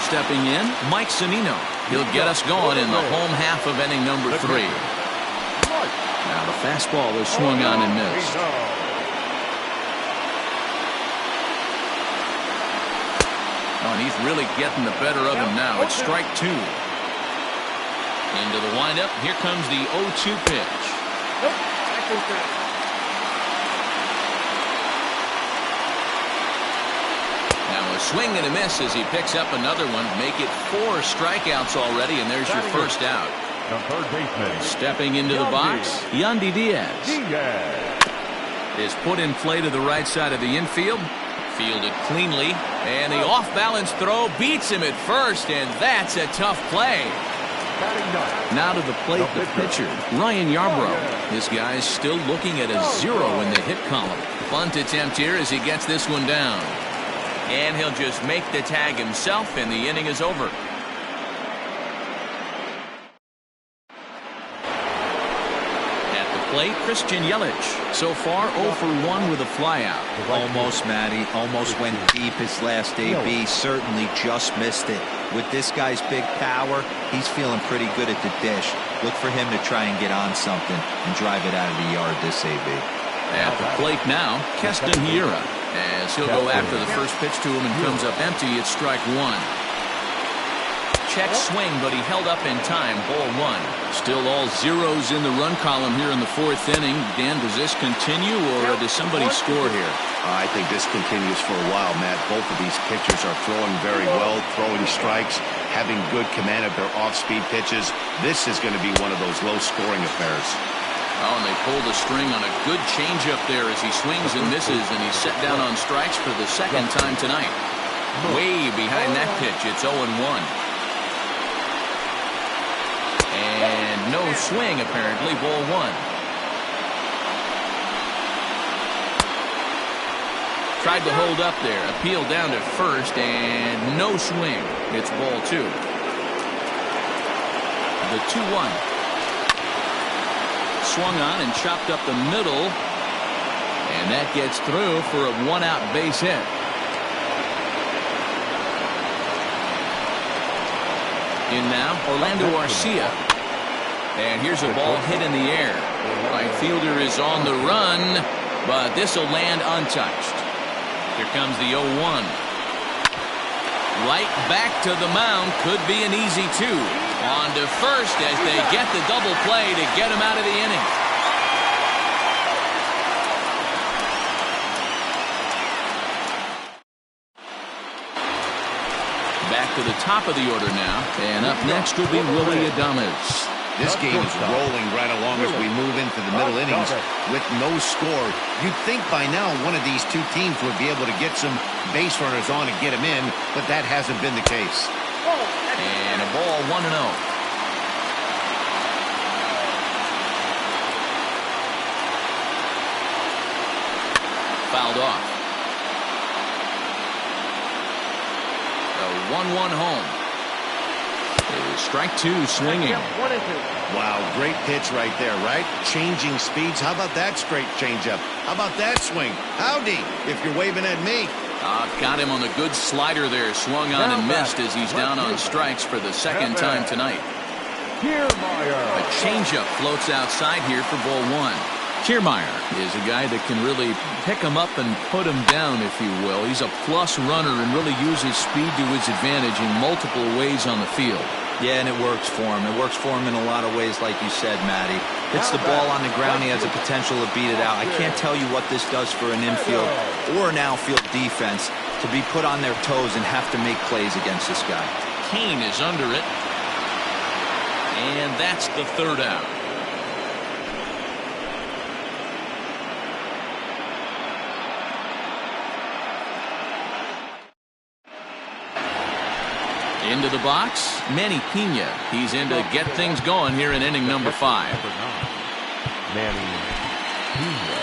Stepping in, Mike Zunino. He'll get us going in the home half of inning number 3. Now the fastball is swung on and missed. Oh, and he's really getting the better of him now. It's strike 2. Into the windup. Here comes the 0-2 pitch. Now a swing and a miss as he picks up another one. Make it 4 strikeouts already, and there's your first out. The third baseman. Stepping into the box, Yandy Diaz. Is put in play to the right side of the infield. Fielded cleanly, and the off-balance throw beats him at first, and that's a tough play. Now to the plate, the pitcher, Ryan Yarbrough. This guy's still looking at a 0 in the hit column. Bunt attempt here as he gets this one down. And he'll just make the tag himself, and the inning is over. At the plate, Christian Yelich. So far, 0 for 1 with a flyout. Almost, Matty. Almost went deep his last AB. Certainly just missed it. With this guy's big power, he's feeling pretty good at the dish. Look for him to try and get on something and drive it out of the yard this AB. At the plate now, Keston Hiura. As he'll go after the first pitch to him and comes up empty, it's strike one. Check swing, but he held up in time. Ball one. Still all zeros in the run column here in the fourth inning. Dan, does this continue, or does somebody score here? I think this continues for a while, Matt. Both of these pitchers are throwing very well, throwing strikes, having good command of their off-speed pitches. This is going to be one of those low-scoring affairs. Oh, and they pull the string on a good changeup there as he swings and misses, and he's set down on strikes for the second time tonight. Way behind that pitch, it's 0-1. And no swing, apparently, ball one. Tried to hold up there, appealed down to first, and no swing. It's ball two. The 2-1. Swung on and chopped up the middle, and that gets through for a one-out base hit. In now, Orlando Arcia. And here's a ball hit in the air. Right fielder is on the run, but this will land untouched. Here comes the 0-1. Right back to the mound. Could be an easy two. On to first as they get the double play to get him out of the inning. Back to the top of the order now. And up next will be Willy Adames. This game is rolling right along as we move into the middle innings with no score. You'd think by now one of these two teams would be able to get some base runners on and get them in, but that hasn't been the case. And a ball 1-0. Fouled off. The 1-1 home. It is strike two, swinging. Wow, great pitch right there, right? Changing speeds. How about that straight changeup? How about that swing? Howdy, if you're waving at me. Got him on the good slider there. Swung on and missed as he's down on strikes for the second time tonight. A changeup floats outside here for ball one. Kiermaier is a guy that can really pick him up and put him down, if you will. He's a plus runner and really uses speed to his advantage in multiple ways on the field. Yeah, and it works for him. It works for him in a lot of ways, like you said, Matty. Hits the ball on the ground, he has a potential to beat it out. I can't tell you what this does for an infield or an outfield defense to be put on their toes and have to make plays against this guy. Kane is under it. And that's the third out. Into the box, Manny Pena. He's in to get things going here in inning number 5. Manny Pena.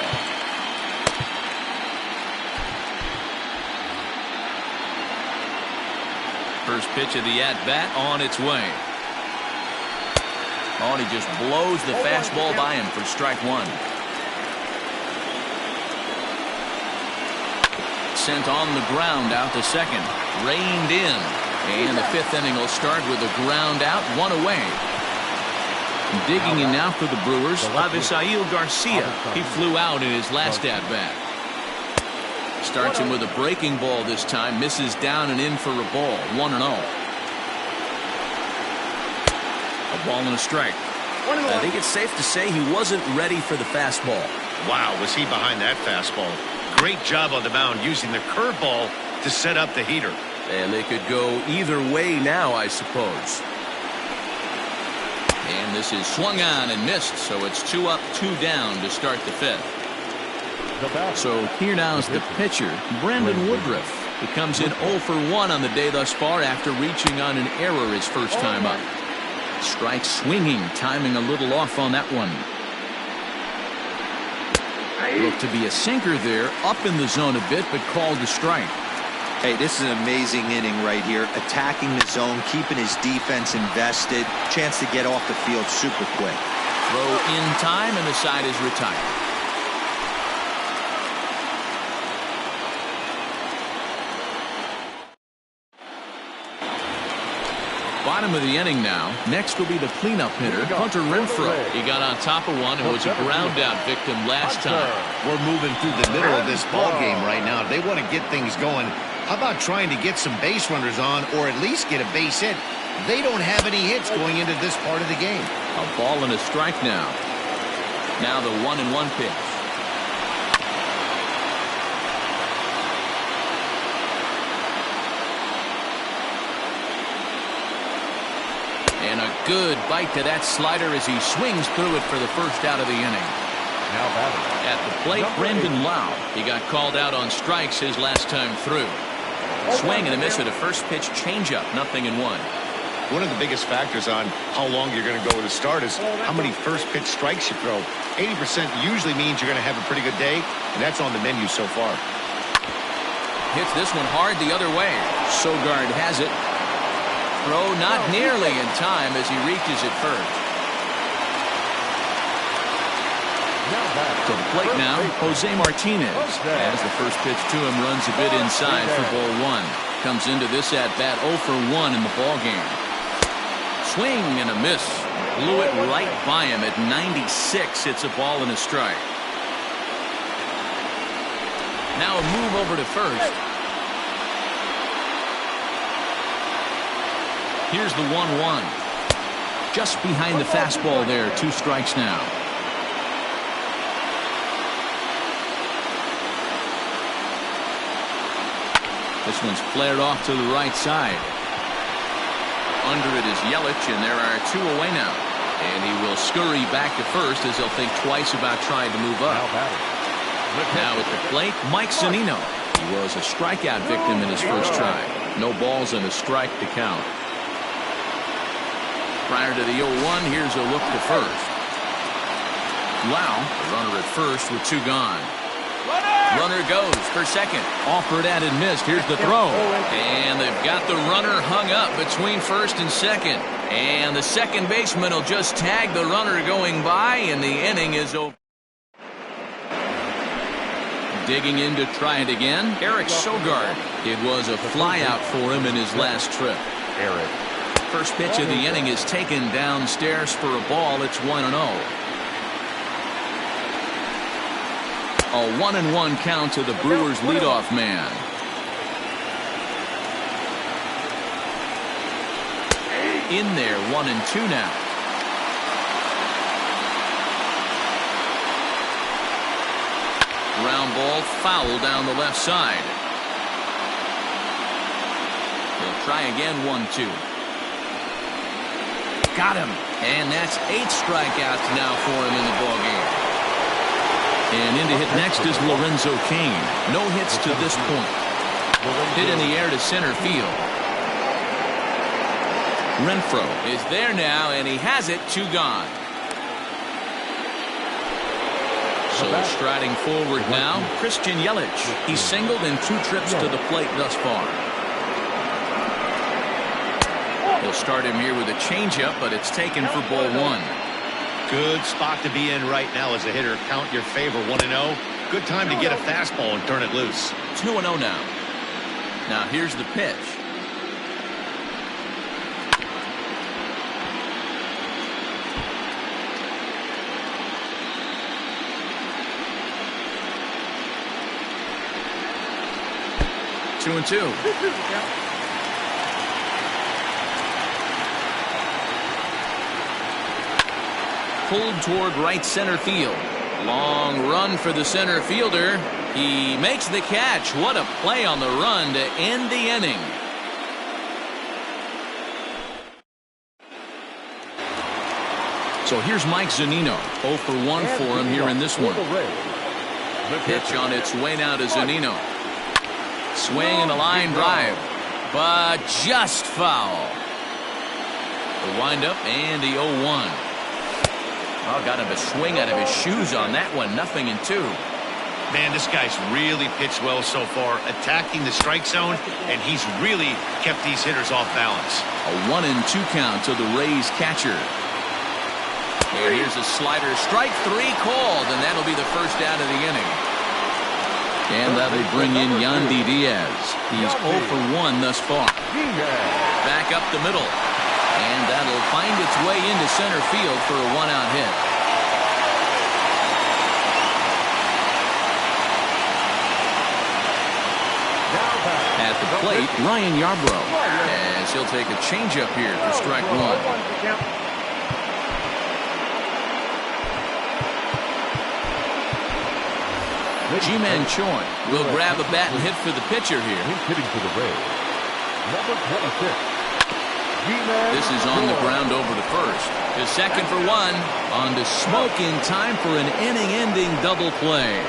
First pitch of the at-bat on its way. Oh, and he just blows the fastball by him for strike one. Sent on the ground out to second. Reined in. And the fifth inning will start with a ground out, one away. Digging in now for the Brewers, Avisail Garcia. He flew out in his last at-bat. Starts him with a breaking ball this time. Misses down and in for a ball. 1-0. A ball and a strike. I think it's safe to say he wasn't ready for the fastball. Wow, was he behind that fastball. Great job on the mound using the curveball to set up the heater. And they could go either way now, I suppose. And this is swung on and missed, so it's 2 up, 2 down to start the fifth. So here now is the pitcher, Brandon Woodruff. He comes in 0 for 1 on the day thus far after reaching on an error his first time up. Strike swinging, timing a little off on that one. Looked to be a sinker there, up in the zone a bit, but called a strike. Hey, this is an amazing inning right here. Attacking the zone, keeping his defense invested. Chance to get off the field super quick. Throw in time, and the side is retired. Bottom of the inning now. Next will be the cleanup hitter, Hunter Renfroe. He got on top of one and was a ground out victim last time. We're moving through the middle of this ball game right now. They want to get things going. How about trying to get some base runners on, or at least get a base hit? They don't have any hits going into this part of the game. A ball and a strike now. Now the 1-1 pitch. And a good bite to that slider as he swings through it for the first out of the inning. Now batting. At the plate, Brendan Lau. He got called out on strikes his last time through. Swing and a miss with a first pitch changeup, 0-1. One of the biggest factors on how long you're going to go with a start is how many first pitch strikes you throw. 80% usually means you're going to have a pretty good day, and that's on the menu so far. Hits this one hard the other way. Sogard has it. Throw not nearly in time as he reaches it first. To the plate now, Jose Martinez. As the first pitch to him runs a bit inside for ball one. Comes into this at bat 0 for 1 in the ball game. Swing and a miss. Blew it right by him at 96. It's a ball and a strike. Now a move over to first. Here's the 1-1. Just behind the fastball there. 2 strikes now. This one's flared off to the right side. Under it is Yelich, and there are 2 away now. And he will scurry back to first as he'll think twice about trying to move up. Now at the plate, Mike Zunino. He was a strikeout victim in his first try. No balls and a strike to count. Prior to the 0-1, here's a look to first. Lau, the runner at first with 2 gone. Runner goes for second. Offered at and missed. Here's the throw. And they've got the runner hung up between first and second. And the second baseman will just tag the runner going by, and the inning is over. Digging in to try it again, Eric Sogard. It was a flyout for him in his last trip. Eric. First pitch of the inning is taken downstairs for a ball. It's 1-0. A 1-1 count to the Brewers leadoff man. In there, 1-2 now. Ground ball foul down the left side. They'll try again, 1-2. Got him. And that's 8 strikeouts now for him in the ballgame. And in to hit next is Lorenzo Cain. No hits to this point. Hit in the air to center field. Renfroe is there now, and he has it. 2 gone. So striding forward now, Christian Yelich. He's singled in 2 trips to the plate thus far. He'll start him here with a changeup, but it's taken for ball 1. Good spot to be in right now as a hitter. Count your favor, 1-0. Good time to get a fastball and turn it loose. 2-0 now. Now here's the pitch. Two and two. Pulled toward right center field. Long run for the center fielder. He makes the catch. What a play on the run to end the inning. So here's Mike Zunino. 0 for 1 for him here in this one. Pitch on its way now to Zunino. Swing and a line drive, but just foul. The windup and the 0-1. Oh, got him a swing out of his shoes on that one. 0-2. Man, this guy's really pitched well so far, attacking the strike zone, and he's really kept these hitters off balance. A 1-2 count to the Rays catcher. And here's a slider. Strike 3 called, and that'll be the first out of the inning. And that'll bring in Yandy Diaz. He's 0 for 1 thus far. Back up the middle. And that'll find its way into center field for a 1-out hit. At the plate, Ryan Yarbrough, as he'll take a changeup here for strike 1. Ji-Man Choi will grab a bat and hit for the pitcher here. He's hitting for the Rays. Number 26. This is on the ground over to first. To second for 1. On to Smoke in time for an inning-ending double play.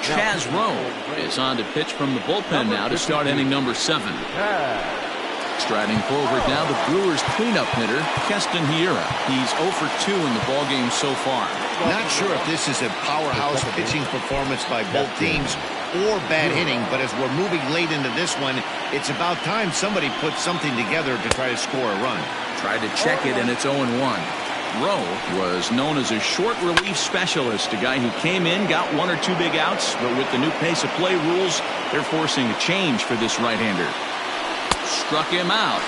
Chaz Roe is on to pitch from the bullpen now to start inning number 7. Striding forward now, the Brewers cleanup hitter, Keston Hiura. He's 0 for 2 in the ballgame so far. Not sure if this is a powerhouse pitching performance by both teams or bad hitting, but as we're moving late into this one, it's about time somebody puts something together to try to score a run. Tried to check it, and it's 0-1. Rowe was known as a short relief specialist, a guy who came in, got 1 or 2 big outs, but with the new pace of play rules, they're forcing a change for this right-hander. Struck him out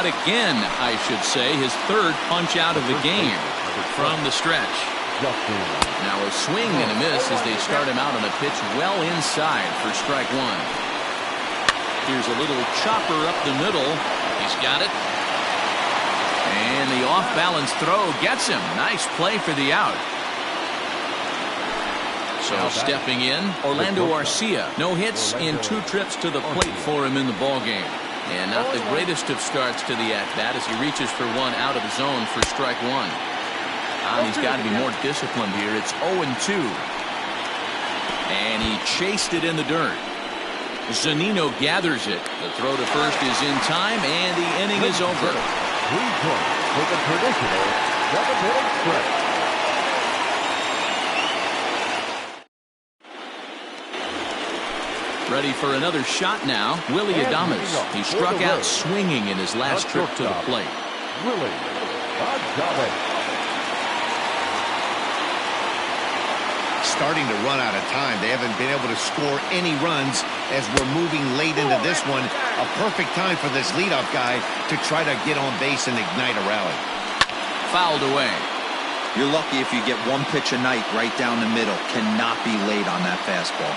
again, I should say, his 3rd punch out of the game from the stretch. Now a swing and a miss as they start him out on a pitch well inside for strike 1. Here's a little chopper up the middle. He's got it. And the off-balance throw gets him. Nice play for the out. So stepping in, Orlando Arcia. No hits in 2 trips to the plate for him in the ballgame. And not the greatest of starts to the at-bat as he reaches for 1 out of the zone for strike 1. He's got to be more disciplined here. It's 0-2. And he chased it in the dirt. Zunino gathers it. The throw to first is in time, and the inning is over. 3 points for the traditional 7-inning stretch. Ready for another shot now, Willy Adames. He struck out swinging in his last trip to the plate. Willy Adames. Starting to run out of time. They haven't been able to score any runs as we're moving late into this one. A perfect time for this leadoff guy to try to get on base and ignite a rally. Fouled away. You're lucky if you get 1 pitch a night right down the middle. Cannot be late on that fastball.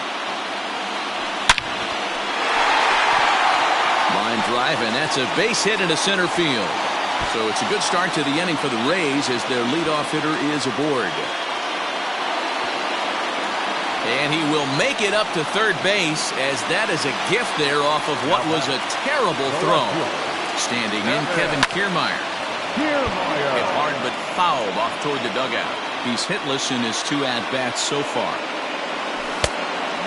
Line drive, and that's a base hit into center field. So it's a good start to the inning for the Rays as their leadoff hitter is aboard. And he will make it up to third base as that is a gift there off of what was a terrible throw. Standing in, Kevin Kiermaier. Hit hard but fouled off toward the dugout. He's hitless in his 2 at-bats so far.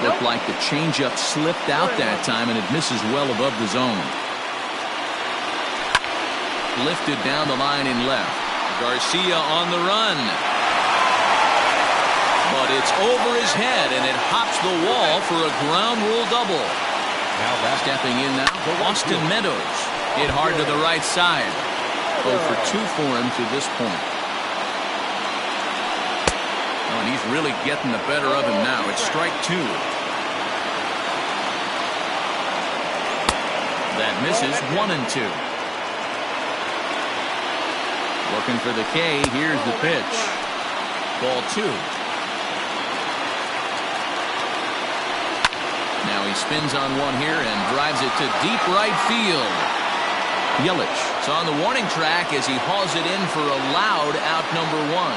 Looked like the changeup slipped out that time, and it misses well above the zone. Lifted down the line in left. Garcia on the run. But it's over his head, and it hops the wall for a ground rule double. Stepping in now, Austin Meadows. Hit hard to the right side. 0 for 2 for him to this point. Oh, and he's really getting the better of him now. It's strike 2. That misses 1-2. Looking for the K. Here's the pitch. Ball 2. Now he spins on one here and drives it to deep right field. Yelich is on the warning track as he hauls it in for a loud out number 1.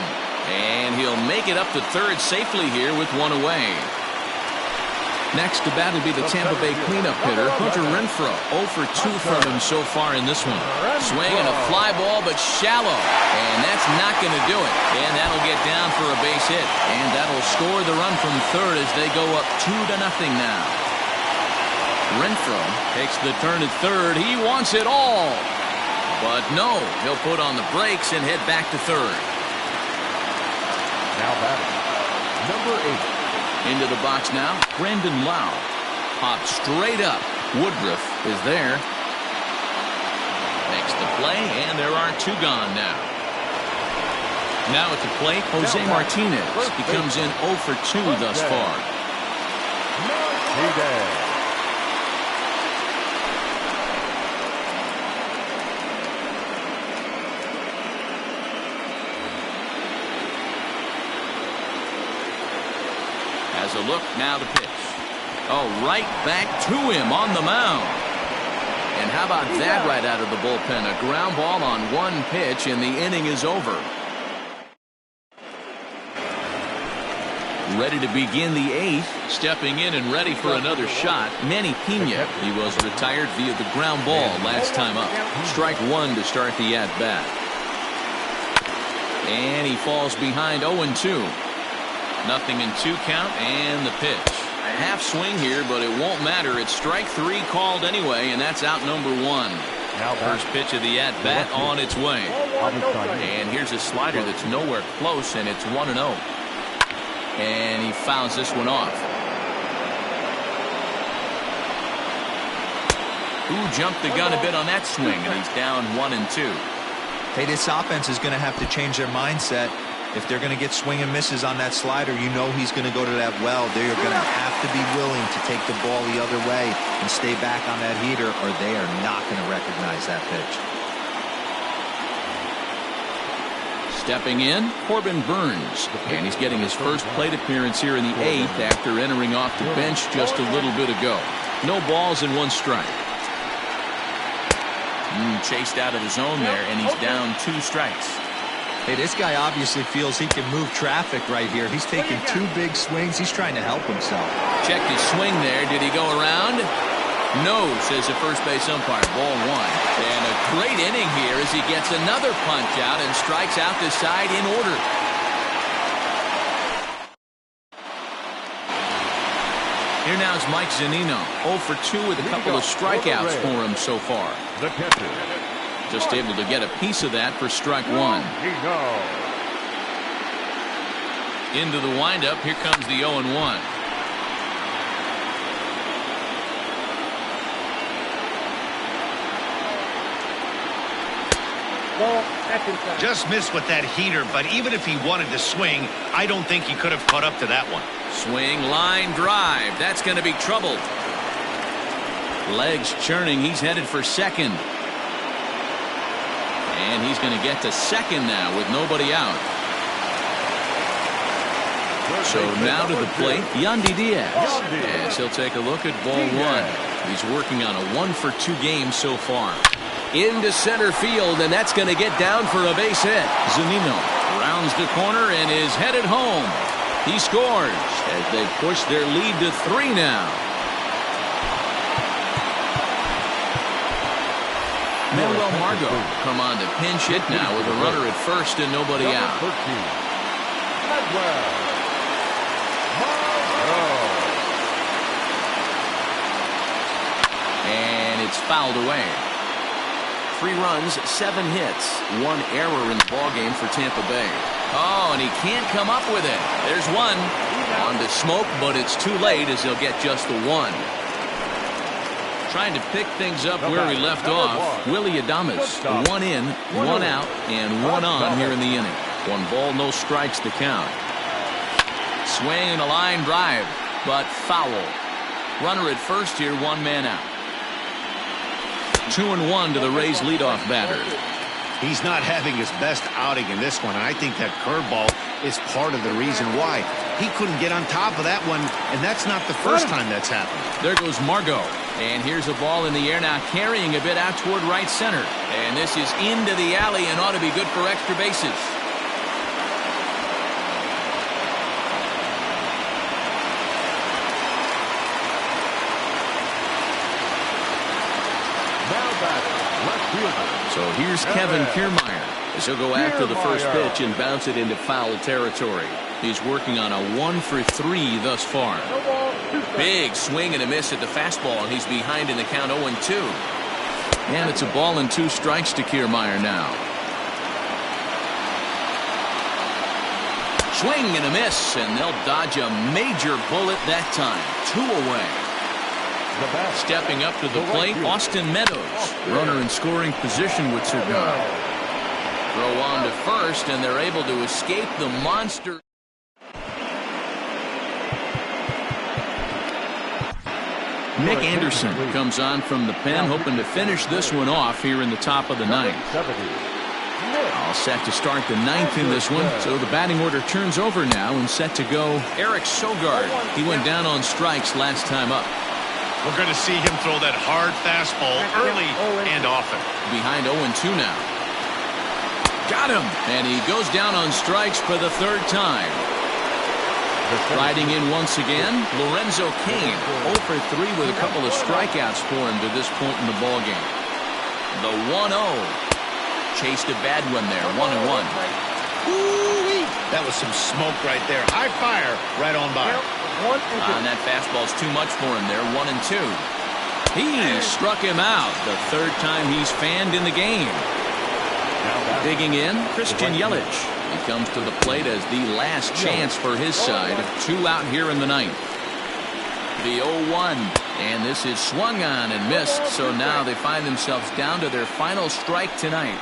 And he'll make it up to third safely here with 1 away. Next to bat will be the Tampa Bay cleanup hitter, Hunter Renfroe. 0 for 2 from him so far in this one. Swing and a fly ball, but shallow. And that's not going to do it. And that'll get down for a base hit. And that'll score the run from third as they go up 2-0 now. Renfroe takes the turn at third. He wants it all. But no, he'll put on the brakes and head back to third. Now batting, number 8. Into the box now, Brandon Lau. Popped straight up. Woodruff is there. Makes the play, and there are 2 gone now. Now at the plate, Jose Martinez. He comes in 0 for 2 thus far. Martinez. Has a look, now the pitch. Oh, right back to him on the mound. And how about that right out of the bullpen? A ground ball on 1 pitch, and the inning is over. Ready to begin the 8th. Stepping in and ready for another shot, Manny Pena. He was retired via the ground ball last time up. Strike 1 to start the at-bat. And he falls behind 0-2. Nothing in 2 count, and the pitch. Half swing here, but it won't matter. It's strike 3 called anyway, and that's out number 1. First pitch of the at-bat on its way. And here's a slider that's nowhere close, and it's 1-0. And he fouls this one off. Who jumped the gun a bit on that swing, and he's down 1-2. Hey, this offense is going to have to change their mindset. If they're going to get swing and misses on that slider, you know he's going to go to that well. They're going to have to be willing to take the ball the other way and stay back on that heater, or they are not going to recognize that pitch. Stepping in, Corbin Burns. And he's getting his first plate appearance here in the 8th after entering off the bench just a little bit ago. No balls and 1 strike. Chased out of the zone there, and he's down 2 strikes. Hey, this guy obviously feels he can move traffic right here. He's taking 2 big swings. He's trying to help himself. Checked his swing there. Did he go around? No, says the first base umpire. Ball 1. And a great inning here as he gets another punch out and strikes out the side in order. Here now is Mike Zunino. 0 for 2 with a couple of strikeouts for him so far. The pitcher. Just able to get a piece of that for strike 1. Into the windup. Here comes the 0-1. Just missed with that heater, but even if he wanted to swing, I don't think he could have caught up to that one. Swing, line drive. That's going to be trouble. Legs churning. He's headed for second. And he's going to get to second now with nobody out. So now to the plate, Yandy Diaz. As he'll take a look at ball 1. He's working on a 1 for 2 game so far. Into center field, and that's going to get down for a base hit. Zunino rounds the corner and is headed home. He scores as they push their lead to 3 now. Manuel Margot come on to pinch hit now with a runner at first and nobody out. And it's fouled away. 3 runs, 7 hits, 1 error in the ballgame for Tampa Bay. Oh, and he can't come up with it. There's 1. On to Smoke, but it's too late as he'll get just the 1. Trying to pick things up where he left off. Willy Adames, 1 in, 1 out, and 1 on here in the inning. 1 ball, no strikes to count. Swing and a line drive, but foul. Runner at first here, 1 man out. 2-1 to the Rays leadoff batter. He's not having his best outing in this one, and I think that curveball is part of the reason why. He couldn't get on top of that one, and that's not the first time that's happened. There goes Margot. And here's a ball in the air now, carrying a bit out toward right center. And this is into the alley and ought to be good for extra bases. So here's Kevin Kiermaier as he'll go after the first pitch and bounce it into foul territory. He's working on a 1 for 3 thus far. Big swing and a miss at the fastball, and he's behind in the count 0-2. And it's a ball and 2 strikes to Kiermaier now. Swing and a miss, and they'll dodge a major bullet that time. 2 away. Stepping up to the plate, Austin Meadows. Runner in scoring position with Cergano. Throw on to first, and they're able to escape the monster. Nick Anderson comes on from the pen, hoping to finish this one off here in the top of the 9th. All set to start the 9th in this one, so the batting order turns over now and set to go. Eric Sogard. He went down on strikes last time up. We're going to see him throw that hard fastball early and often. Behind 0-2 now. Got him, and he goes down on strikes for the 3rd time. Riding in once again, Lorenzo Cain, 0 for 3 with a couple of strikeouts for him to this point in the ballgame. The 1-0. Chased a bad one there, 1-1. Ooh-wee. That was some smoke right there. High fire right on by. And that fastball's too much for him there, 1-2. He struck him out, the 3rd time he's fanned in the game. Digging in, Christian Yelich. He comes to the plate as the last chance for his side. 2 out here in the 9th. The 0-1, and this is swung on and missed, so now they find themselves down to their final strike tonight.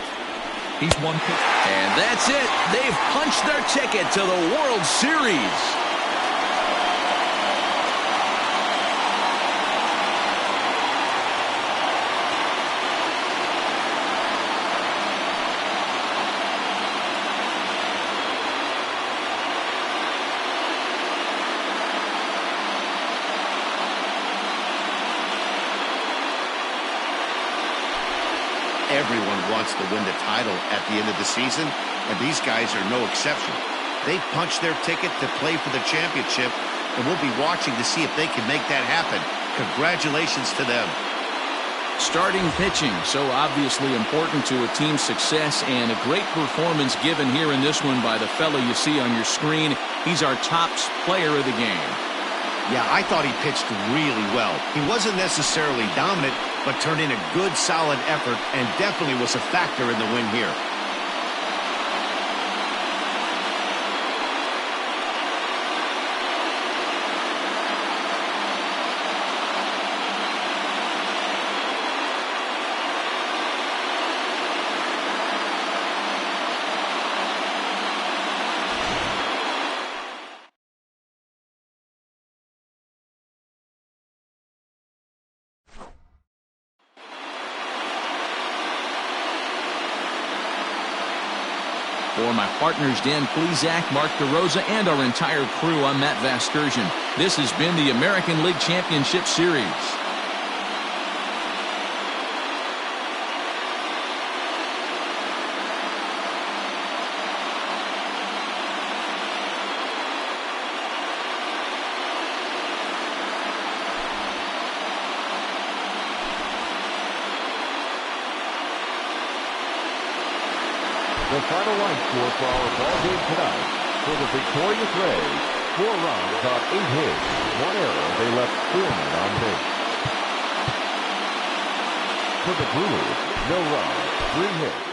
He's 1 pitch. And that's it. They've punched their ticket to the World Series. Everyone wants to win the title at the end of the season, and these guys are no exception. They punched their ticket to play for the championship, and we'll be watching to see if they can make that happen. Congratulations to them. Starting pitching, so obviously important to a team's success, and a great performance given here in this one by the fellow you see on your screen. He's our top player of the game. Yeah, I thought he pitched really well. He wasn't necessarily dominant, but turned in a good, solid effort and definitely was a factor in the win here. For my partners Dan Plesac, Mark DeRosa, and our entire crew, I'm Matt Vasgersian. This has been the American League Championship Series. The final line score for our ball game tonight. For the victorious Rays, 4 runs on 8 hits, 1 error. They left 4 men on base. For the Brewers, no runs, 3 hits,